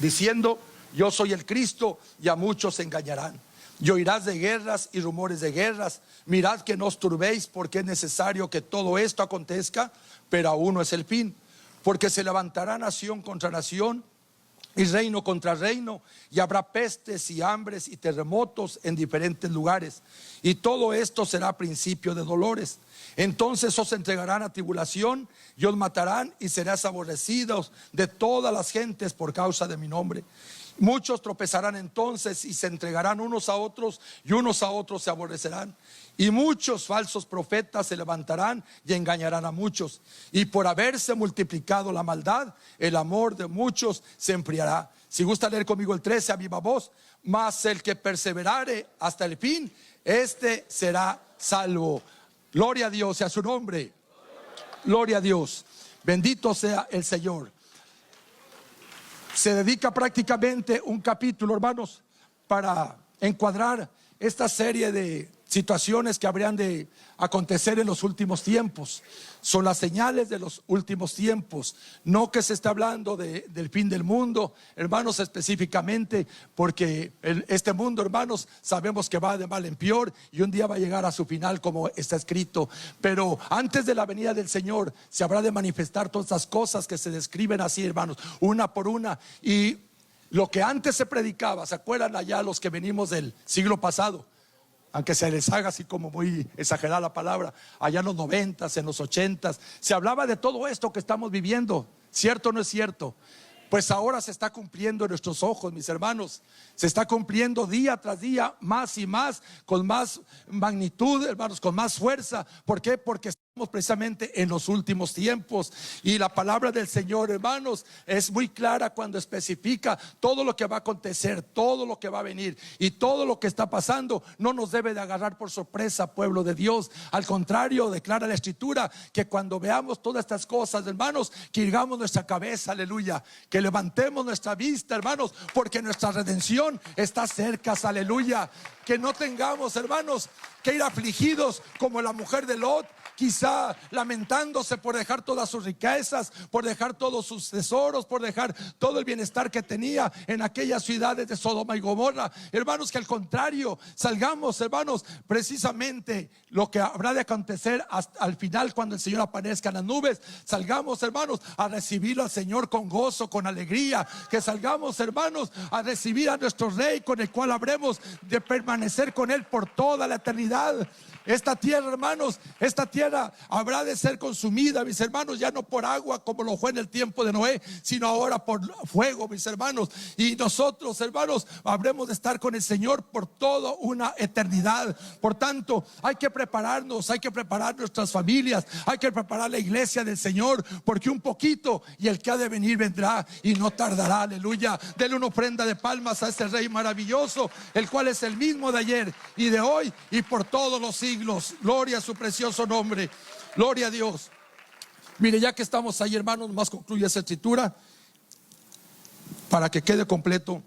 diciendo: yo soy el Cristo, y a muchos se engañarán. Y oirás de guerras y rumores de guerras. Mirad que no os turbéis, porque es necesario que todo esto acontezca, pero aún no es el fin. Porque se levantará nación contra nación y reino contra reino, y habrá pestes y hambres y terremotos en diferentes lugares, y todo esto será principio de dolores. Entonces os entregarán a tribulación y os matarán, y seréis aborrecidos de todas las gentes por causa de mi nombre. Muchos tropezarán entonces y se entregarán unos a otros, y unos a otros se aborrecerán. Y muchos falsos profetas se levantarán y engañarán a muchos. Y por haberse multiplicado la maldad, el amor de muchos se enfriará. Si gusta leer conmigo el 13 a viva voz: mas el que perseverare hasta el fin, este será salvo. Gloria a Dios y a su nombre. Gloria a Dios. Bendito sea el Señor. Se dedica prácticamente un capítulo, hermanos, para encuadrar esta serie de situaciones que habrían de acontecer en los últimos tiempos. Son las señales de los últimos tiempos. No que se está hablando del fin del mundo, hermanos, específicamente, porque este mundo, hermanos, sabemos que va de mal en peor y un día va a llegar a su final, como está escrito. Pero antes de la venida del Señor se habrá de manifestar todas esas cosas que se describen así, hermanos, una por una. Y lo que antes se predicaba, ¿se acuerdan allá los que venimos del siglo pasado? Aunque se les haga así como muy exagerada la palabra, allá en los 90s, en los 80s, se hablaba de todo esto que estamos viviendo. ¿Cierto o no es cierto? Pues ahora se está cumpliendo en nuestros ojos, mis hermanos. Se está cumpliendo día tras día, más y más, con más magnitud, hermanos, con más fuerza. ¿Por qué? Porque precisamente en los últimos tiempos, y la palabra del Señor, hermanos, es muy clara cuando especifica todo lo que va a acontecer, todo lo que va a venir y todo lo que está pasando. No nos debe de agarrar por sorpresa, pueblo de Dios. Al contrario, declara la Escritura que cuando veamos todas estas cosas, hermanos, que irgamos nuestra cabeza, aleluya, que levantemos nuestra vista, hermanos, porque nuestra redención está cerca, aleluya. Que no tengamos, hermanos, que ir afligidos como la mujer de Lot, quizá lamentándose por dejar todas sus riquezas, por dejar todos sus tesoros, por dejar todo el bienestar que tenía en aquellas ciudades de Sodoma y Gomorra. Hermanos, que al contrario, salgamos, hermanos, precisamente lo que habrá de acontecer hasta al final, cuando el Señor aparezca en las nubes. Salgamos, hermanos, a recibir al Señor con gozo, con alegría. Que salgamos, hermanos, a recibir a nuestro Rey, con el cual habremos de permanecer con Él por toda la eternidad. Esta tierra, hermanos, esta tierra habrá de ser consumida, mis hermanos, ya no por agua como lo fue en el tiempo de Noé, sino ahora por fuego, mis hermanos. Y nosotros, hermanos, habremos de estar con el Señor por toda una eternidad. Por tanto, hay que prepararnos, hay que preparar nuestras familias, hay que preparar la iglesia del Señor, porque un poquito y el que ha de venir vendrá y no tardará, aleluya. Denle una ofrenda de palmas a ese Rey maravilloso, el cual es el mismo de ayer y de hoy y por todos los siglos. Gloria a su precioso nombre, gloria a Dios. Mire, ya que estamos ahí, hermanos, más concluye esa escritura para que quede completo.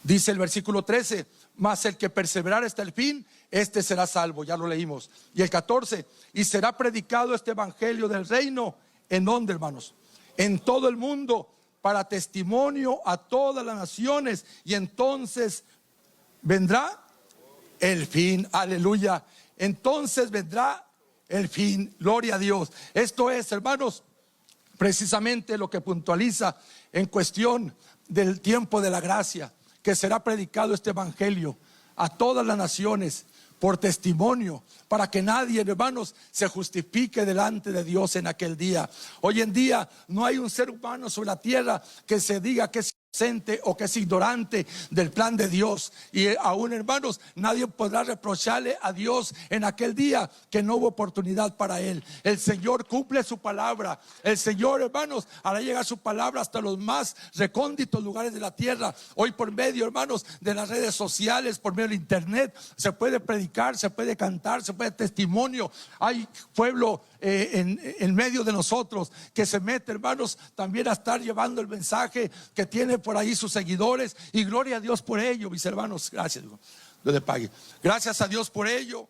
Dice el versículo 13: mas el que perseverar hasta el fin, este será salvo. Ya lo leímos. Y el 14: y será predicado este evangelio del reino. ¿En dónde, hermanos? En todo el mundo, para testimonio a todas las naciones, y entonces vendrá el fin, aleluya. Entonces vendrá el fin, gloria a Dios. Esto es, hermanos, precisamente lo que puntualiza en cuestión del tiempo de la gracia, que será predicado este evangelio a todas las naciones por testimonio, para que nadie, hermanos, se justifique delante de Dios en aquel día. Hoy en día no hay un ser humano sobre la tierra que se diga que es inocente o que es ignorante del plan de Dios. Y aún, hermanos, nadie podrá reprocharle a Dios en aquel día que no hubo oportunidad para él. El Señor cumple su palabra. El Señor, hermanos, hará llegar su palabra hasta los más recónditos lugares de la tierra. Hoy, por medio, hermanos, de las redes sociales, por medio del internet, se puede predicar, se puede cantar, se puede testimonio. Hay pueblo en medio de nosotros que se mete, hermanos, también a estar llevando el mensaje, que tiene por ahí sus seguidores, y gloria a Dios por ello, mis hermanos. Gracias, Dios le pague. Gracias a Dios por ello.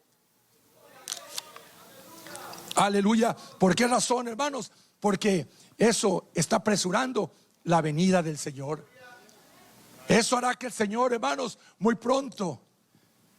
Aleluya. ¿Por qué razón, hermanos? Porque eso está apresurando la venida del Señor. Eso hará que el Señor, hermanos, muy pronto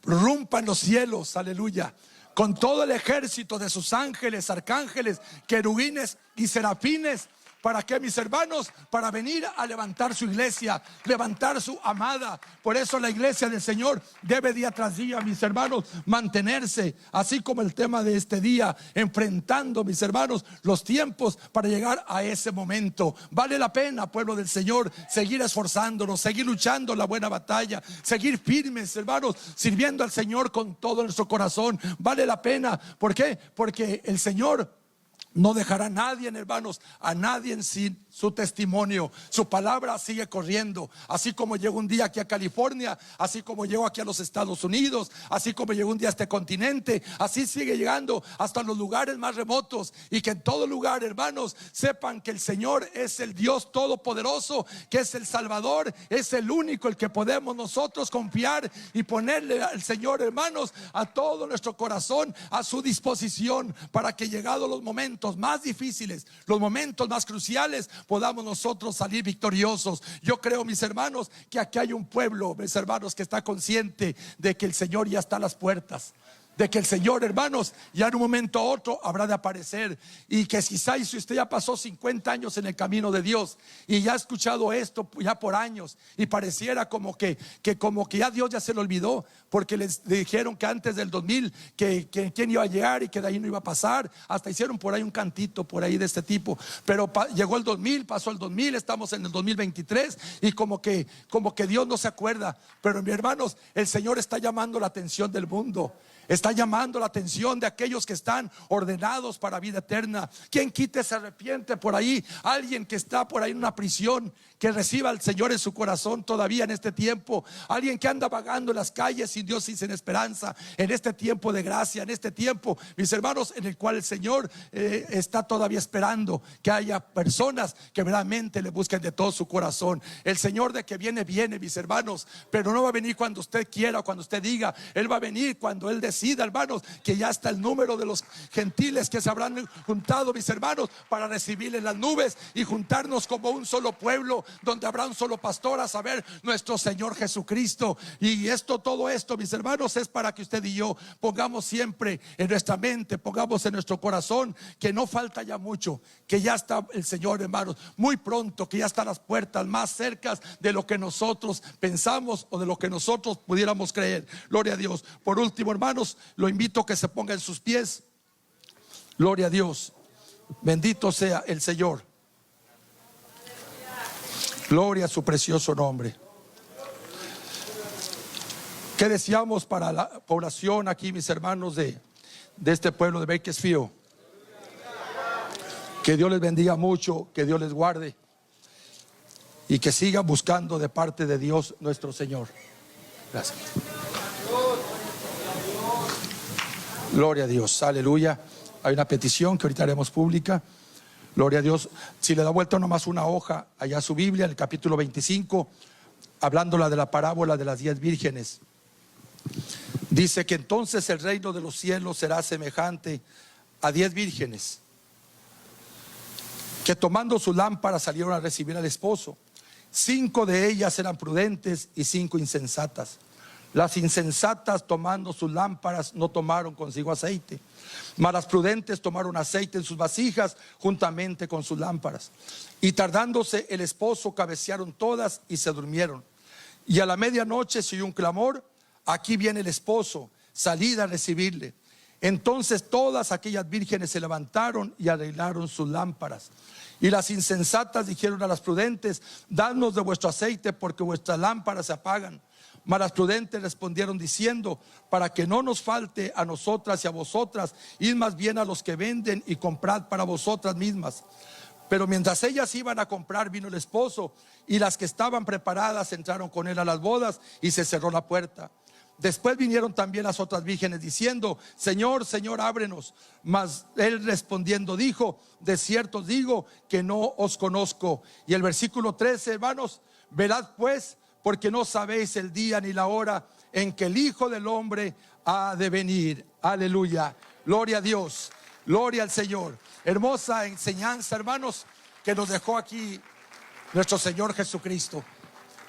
rumpa en los cielos, aleluya, con todo el ejército de sus ángeles, arcángeles, querubines y serafines. ¿Para qué, mis hermanos? Para venir a levantar su iglesia, levantar su amada. Por eso la iglesia del Señor debe día tras día, mis hermanos, mantenerse, así como el tema de este día, enfrentando, mis hermanos, los tiempos para llegar a ese momento. Vale la pena, pueblo del Señor, seguir esforzándonos, seguir luchando la buena batalla, seguir firmes, hermanos, sirviendo al Señor con todo nuestro corazón. Vale la pena. ¿Por qué? Porque el Señor no dejará a nadie, hermanos, a nadie sin su testimonio. Su palabra sigue corriendo. Así como llegó un día aquí a California, así como llegó aquí a los Estados Unidos, así como llegó un día a este continente, así sigue llegando hasta los lugares más remotos. Y que en todo lugar, hermanos, sepan que el Señor es el Dios todopoderoso, que es el Salvador, es el único, el que podemos nosotros confiar y ponerle al Señor, hermanos, a todo nuestro corazón a su disposición, para que llegados los momentos más difíciles, los momentos más cruciales, podamos nosotros salir victoriosos. Yo creo, mis hermanos, que aquí hay un pueblo, mis hermanos, que está consciente de que el Señor ya está a las puertas, de que el Señor, hermanos, ya en un momento a otro habrá de aparecer. Y que quizás si usted ya pasó 50 años en el camino de Dios y ya ha escuchado esto ya por años, y pareciera como que ya Dios ya se lo olvidó, porque les dijeron que antes del 2000 que quién iba a llegar y que de ahí no iba a pasar. Hasta hicieron por ahí un cantito por ahí de este tipo. Pero llegó el 2000, pasó el 2000, estamos en el 2023 y como que Dios no se acuerda. Pero, mis hermanos, el Señor está llamando la atención del mundo. Está llamando la atención de aquellos que están ordenados para vida eterna. Quien quite se arrepiente por ahí. Alguien que está por ahí en una prisión, que reciba al Señor en su corazón todavía en este tiempo. Alguien que anda vagando en las calles sin Dios y sin esperanza, en este tiempo de gracia, en este tiempo, mis hermanos, en el cual el Señor está todavía esperando que haya personas que verdaderamente le busquen de todo su corazón. El Señor de que viene, viene, mis hermanos, pero no va a venir cuando usted quiera o cuando usted diga. Él va a venir cuando Él decida, hermanos, que ya está el número de los gentiles que se habrán juntado, mis hermanos, para recibirle en las nubes y juntarnos como un solo pueblo, donde habrá un solo pastor, a saber, nuestro Señor Jesucristo. Y todo esto, mis hermanos, es para que usted y yo pongamos siempre en nuestra mente, pongamos en nuestro corazón que no falta ya mucho, que ya está el Señor, hermanos, muy pronto, que ya están las puertas más cercas de lo que nosotros pensamos o de lo que nosotros pudiéramos creer. Gloria a Dios. Por último, hermanos, lo invito a que se ponga en sus pies. Gloria a Dios. Bendito sea el Señor. Gloria a su precioso nombre. ¿Qué deseamos para la población aquí, mis hermanos, de este pueblo de Bakersfield? Que Dios les bendiga mucho, que Dios les guarde y que sigan buscando de parte de Dios nuestro Señor. Gracias. Gloria a Dios, aleluya. Hay una petición que ahorita haremos pública. Gloria a Dios. Si le da vuelta nomás una hoja allá a su Biblia, el capítulo 25, hablándola de la parábola de las 10 vírgenes, dice que entonces el reino de los cielos será semejante a 10 vírgenes que tomando su lámpara salieron a recibir al esposo. 5 de ellas eran prudentes y 5 insensatas. Las insensatas, tomando sus lámparas, no tomaron consigo aceite, mas las prudentes tomaron aceite en sus vasijas juntamente con sus lámparas. Y tardándose el esposo, cabecearon todas y se durmieron. Y a la medianoche se oyó un clamor: aquí viene el esposo, salid a recibirle. Entonces todas aquellas vírgenes se levantaron y arreglaron sus lámparas. Y las insensatas dijeron a las prudentes: dadnos de vuestro aceite, porque vuestras lámparas se apagan. Mas las prudentes respondieron diciendo: para que no nos falte a nosotras y a vosotras, id más bien a los que venden y comprad para vosotras mismas. Pero mientras ellas iban a comprar, vino el esposo, y las que estaban preparadas entraron con él a las bodas, y se cerró la puerta. Después vinieron también las otras vírgenes diciendo: Señor, Señor, ábrenos. Mas él respondiendo dijo: de cierto os digo que no os conozco. Y el versículo 13, hermanos: velad pues, porque no sabéis el día ni la hora en que el Hijo del Hombre ha de venir. Aleluya, gloria a Dios, gloria al Señor. Hermosa enseñanza, hermanos, que nos dejó aquí nuestro Señor Jesucristo.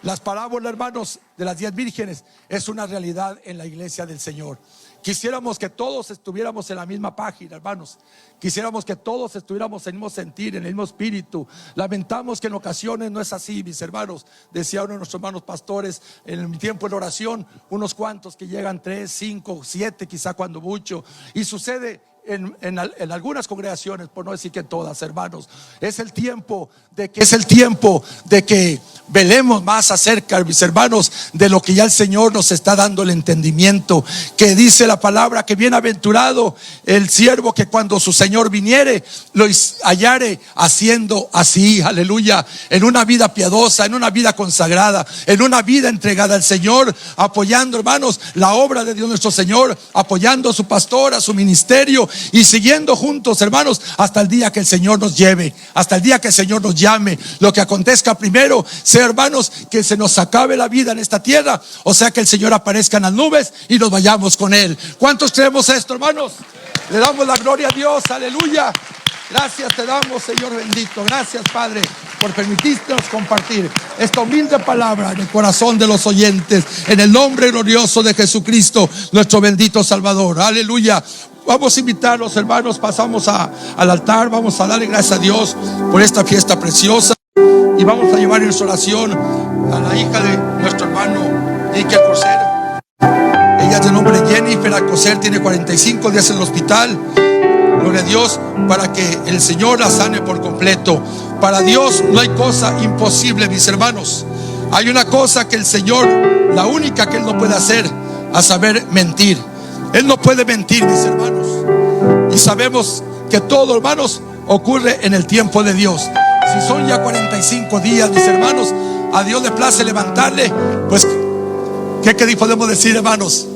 Las parábolas, hermanos, de las 10 vírgenes es una realidad en la iglesia del Señor. Quisiéramos que todos estuviéramos en la misma página, hermanos. Quisiéramos que todos estuviéramos en el mismo sentir, en el mismo espíritu. Lamentamos que en ocasiones no es así, mis hermanos. Decía uno de nuestros hermanos pastores en mi tiempo de oración, unos cuantos que llegan 3, 5, 7 quizá cuando mucho. Y sucede en algunas congregaciones, por no decir que en todas, hermanos. Es el tiempo de que velemos más acerca, mis hermanos, de lo que ya el Señor nos está dando el entendimiento. Que dice la palabra que bienaventurado el siervo que cuando su Señor viniere lo hallare haciendo así, aleluya, en una vida piadosa, en una vida consagrada, en una vida entregada al Señor, apoyando, hermanos, la obra de Dios nuestro Señor, apoyando a su pastor, a su ministerio, y siguiendo juntos, hermanos, hasta el día que el Señor nos lleve, hasta el día que el Señor nos llame. Lo que acontezca primero, sea, hermanos, que se nos acabe la vida en esta tierra, o sea que el Señor aparezca en las nubes y nos vayamos con Él. ¿Cuántos creemos esto, hermanos? Le damos la gloria a Dios, aleluya. Gracias te damos, Señor bendito. Gracias, Padre, por permitirnos compartir esta humilde palabra en el corazón de los oyentes, en el nombre glorioso de Jesucristo, nuestro bendito Salvador. Aleluya. Vamos a invitar a los hermanos, pasamos al altar, vamos a darle gracias a Dios por esta fiesta preciosa y vamos a llevar en nuestra oración a la hija de nuestro hermano Nicky Alcocer. Ella es de nombre Jennifer Alcocer, tiene 45 días en el hospital. Gloria a Dios, para que el Señor la sane por completo. Para Dios no hay cosa imposible, mis hermanos. Hay una cosa que el Señor, la única que Él no puede hacer, a saber, mentir. Él no puede mentir, mis hermanos. Y sabemos que todo, hermanos, ocurre en el tiempo de Dios. Si son ya 45 días, mis hermanos, a Dios le place levantarle, pues ¿qué podemos decir, hermanos?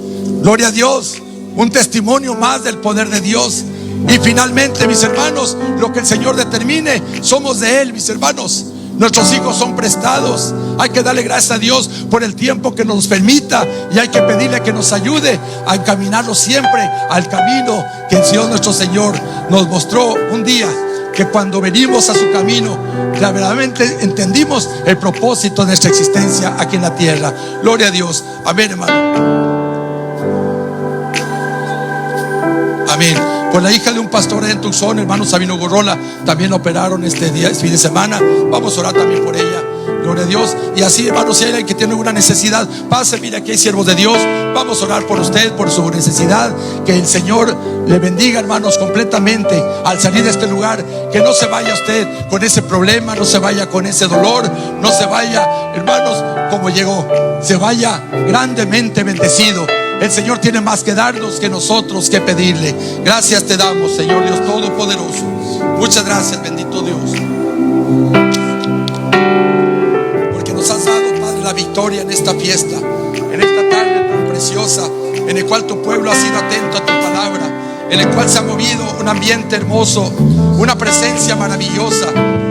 Gloria a Dios, un testimonio más del poder de Dios. Y finalmente, mis hermanos, lo que el Señor determine, somos de Él, mis hermanos. Nuestros hijos son prestados. Hay que darle gracias a Dios por el tiempo que nos permita, y hay que pedirle que nos ayude a encaminarlos siempre al camino que el Dios nuestro Señor nos mostró un día, que cuando venimos a su camino verdaderamente entendimos el propósito de nuestra existencia aquí en la tierra. Gloria a Dios. Amén, hermano. Amén. Por la hija de un pastor en Tucson, hermano Sabino Gorrola, también la operaron este fin de semana. Vamos a orar también por ella. Gloria a Dios. Y así, hermanos, si hay alguien que tiene alguna necesidad, pase, mire, aquí hay siervos de Dios. Vamos a orar por usted, por su necesidad. Que el Señor le bendiga, hermanos, completamente al salir de este lugar. Que no se vaya usted con ese problema, no se vaya con ese dolor, no se vaya, hermanos, como llegó. Se vaya grandemente bendecido. El Señor tiene más que darnos que nosotros que pedirle. Gracias te damos, Señor Dios Todopoderoso. Muchas gracias, bendito Dios, porque nos has dado, Padre, la victoria en esta fiesta, en esta tarde tan preciosa, en el cual tu pueblo ha sido atento a tu palabra, en el cual se ha movido un ambiente hermoso, una presencia maravillosa,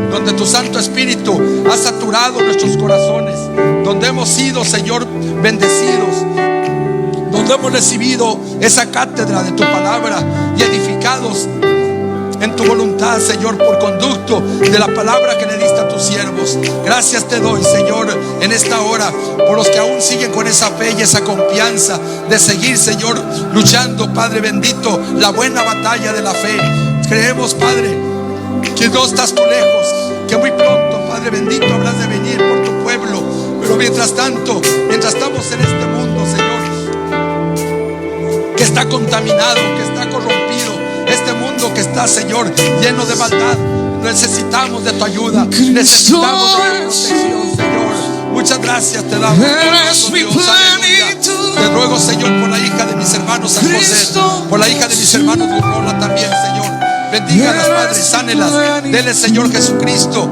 donde tu Santo Espíritu ha saturado nuestros corazones, donde hemos sido, Señor, bendecidos, donde hemos recibido esa cátedra de tu palabra y edificados en tu voluntad, Señor, por conducto de la palabra que le diste a tus siervos. Gracias te doy, Señor, en esta hora, por los que aún siguen con esa fe y esa confianza de seguir, Señor, luchando, Padre bendito, la buena batalla de la fe. Creemos, Padre, que no estás tú lejos, que muy pronto, Padre bendito, habrás de venir por tu pueblo. Pero mientras tanto, mientras estamos en este mundo, Señor, que está contaminado, que está corrompido, este mundo que está, Señor, lleno de maldad, necesitamos de tu ayuda, necesitamos de tu protección, Señor. Muchas gracias te damos, Dios, aleluya. Te ruego, Señor, por la hija de mis hermanos San José, por la hija de mis hermanos Gurrola también, Señor. Bendígalas, Padre, sánelas. Dele, Señor Jesucristo,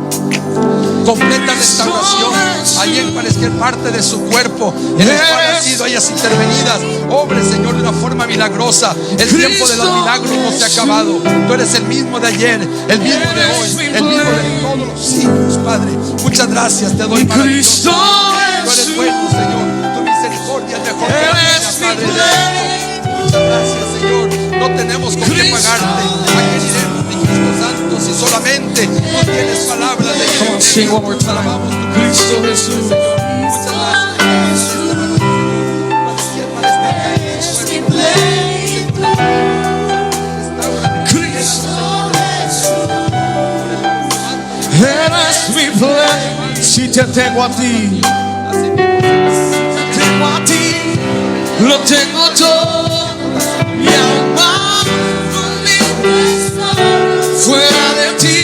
completa restauración allí en cualquier parte de su cuerpo en el cual han sido ellas intervenidas. Obre, Señor, de una forma milagrosa. El tiempo de los milagros no se ha acabado. Tú eres el mismo de ayer, el mismo de hoy, el mismo de todos los siglos, Padre. Muchas gracias te doy, maravilloso. Tú eres bueno, Señor. Tu misericordia es mejor que la vida, Padre bendito. Muchas gracias, Señor. No tenemos con qué pagarte. ¿A quién iremos, mi Cristo Santo, si solamente tú tienes palabras de Dios? Sing one more time. Cristo Jesús. Muchas gracias. Eres mi plan. Si te tengo a ti, tengo a ti, lo tengo todo. Mi alma, fuera de ti,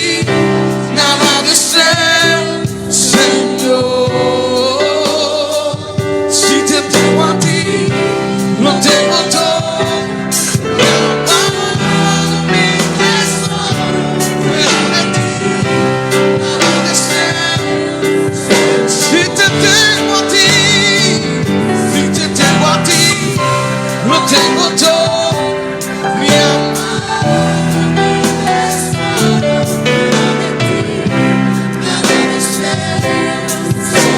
nada de ser, Señor. Si te tengo a ti, lo tengo todo. Mi alma, mi tesoro, fuera de ti, nada de ser. Si te tengo a ti, si te tengo a ti, lo tengo todo. Mi alma.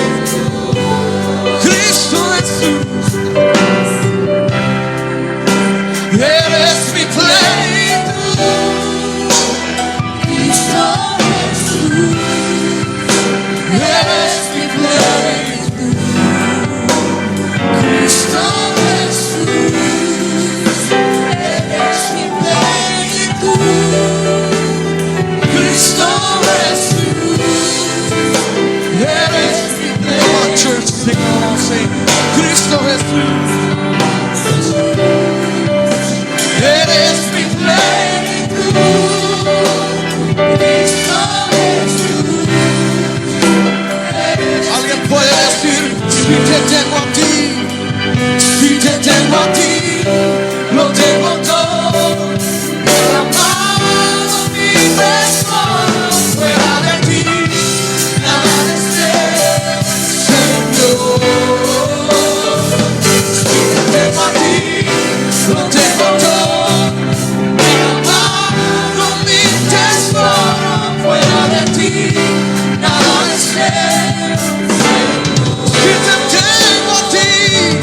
Eres mi plenitud, Cristo Jesús. Eres mi plenitud, Cristo Jesús. Eres mi plenitud, Cristo Jesús. Eres mi plenitud. Come on, church, sing along, sing. Cristo Jesús. Eres mi plenitud, Cristo Jesús. Alguien puede decir, si te tengo a ti, si te tengo a ti, lo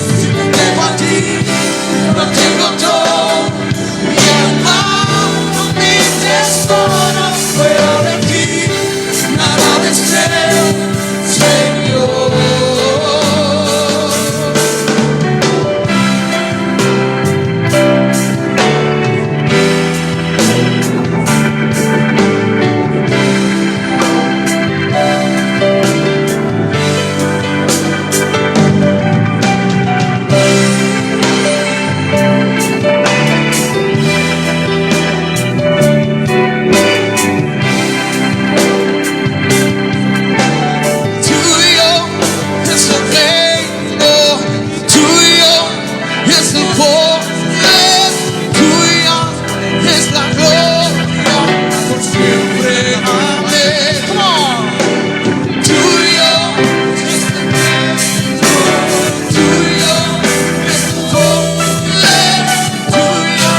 Si te tengo a ti, lo tengo todo. Mi hermano, mi tesoro, fuera de ti, nada deseo, Señor. Tuyo es el reino, tuyo es el poder, tuya es la gloria por siempre. Amén. Come on. Tuyo es el reino, tuyo es el poder, tuya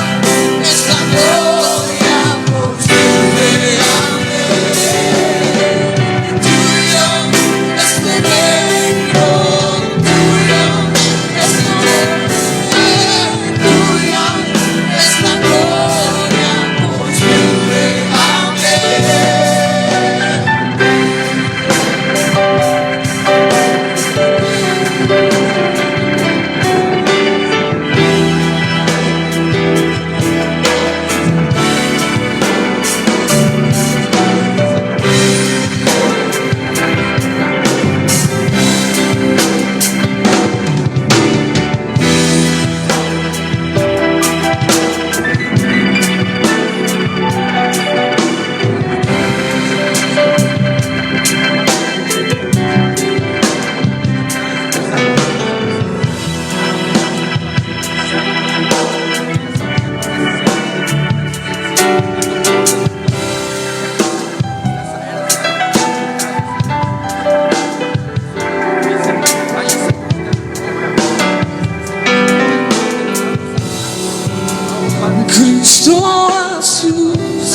es la gloria por siempre. Amén. Tuyo es el reino, tuyo es el poder, tuya es la gloria por siempre. Amén. Cristo Jesús,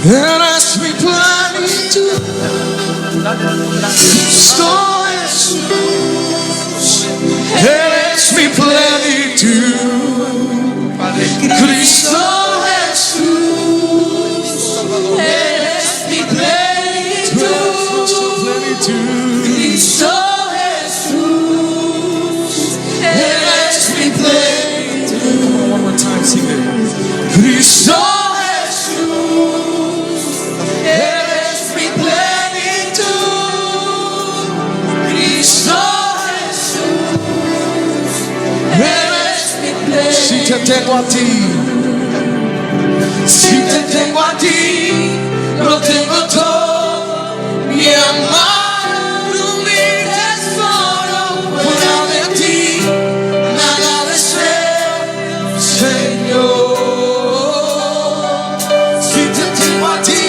eres mi plenitud. Cristo Jesús, eres mi plenitud. Cristo Jesús, eres mi plenitud. Cristo Jesús, eres mi plenitud. One more time, sing it. Cristo Jesús, eres mi plenitud. Cristo Jesús, eres mi plenitud. Si te tengo a ti, si te tengo a ti, lo tengo todo. Mi amado, mi tesoro, fuera de ti, nada deseo, Señor. Si te tengo a ti,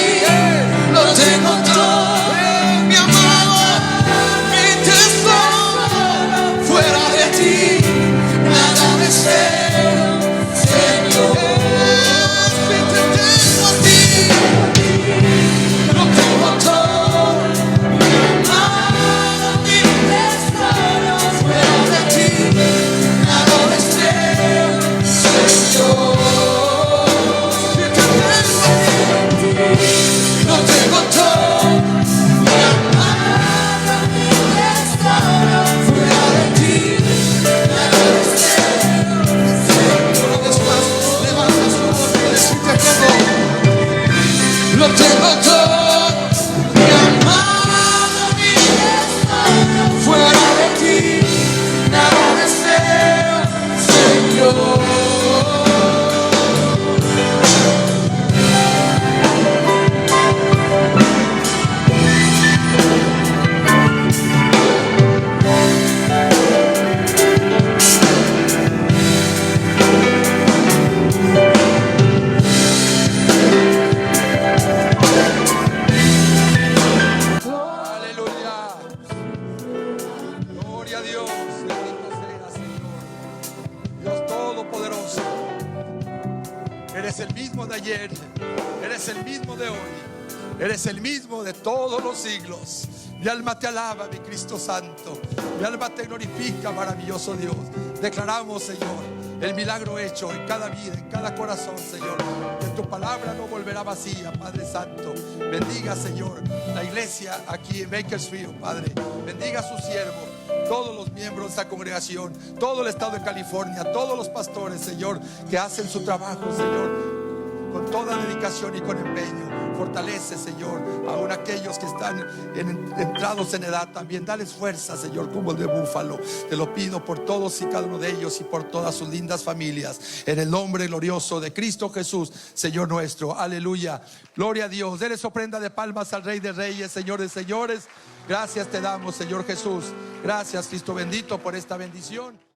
lo tengo todo. Mi amado, mi tesoro, fuera de ti, nada deseo, Señor. Si te tengo a ti, lo tengo todo. Mi amado, mi tesoro, fuera de ti, nada deseo, Señor. No tengo todo, mi amado, mi tesoro, fuera de ti, nada deseo, Señor. Después levanta su voz y dice, te tengo, lo tengo todo, mi amado, mi tesoro, fuera de ti, nada deseo, Señor. Aleluya. Gloria a Dios. Bendito sea, Señor. Dios Todopoderoso. Eres el mismo de ayer. Eres el mismo de hoy. Eres el mismo de todos los siglos. Mi alma te alaba, mi Cristo Santo. Mi alma te glorifica, maravilloso Dios. Declaramos, Señor, el milagro hecho en cada vida, en cada corazón, Señor. Que tu palabra no volverá vacía, Padre Santo. Bendiga, Señor, la iglesia aquí en Bakersfield, Padre. Bendiga a sus siervos, todos los miembros de esta congregación, todo el estado de California, todos los pastores, Señor, que hacen su trabajo, Señor, con toda dedicación y con empeño. Fortalece, Señor, aún aquellos que están entrados en edad también. Dales fuerza, Señor, como el de búfalo. Te lo pido por todos y cada uno de ellos y por todas sus lindas familias, en el nombre glorioso de Cristo Jesús, Señor nuestro. Aleluya. Gloria a Dios. Denles ofrenda de palmas al Rey de Reyes, Señor de Señores. Gracias te damos, Señor Jesús. Gracias, Cristo bendito, por esta bendición.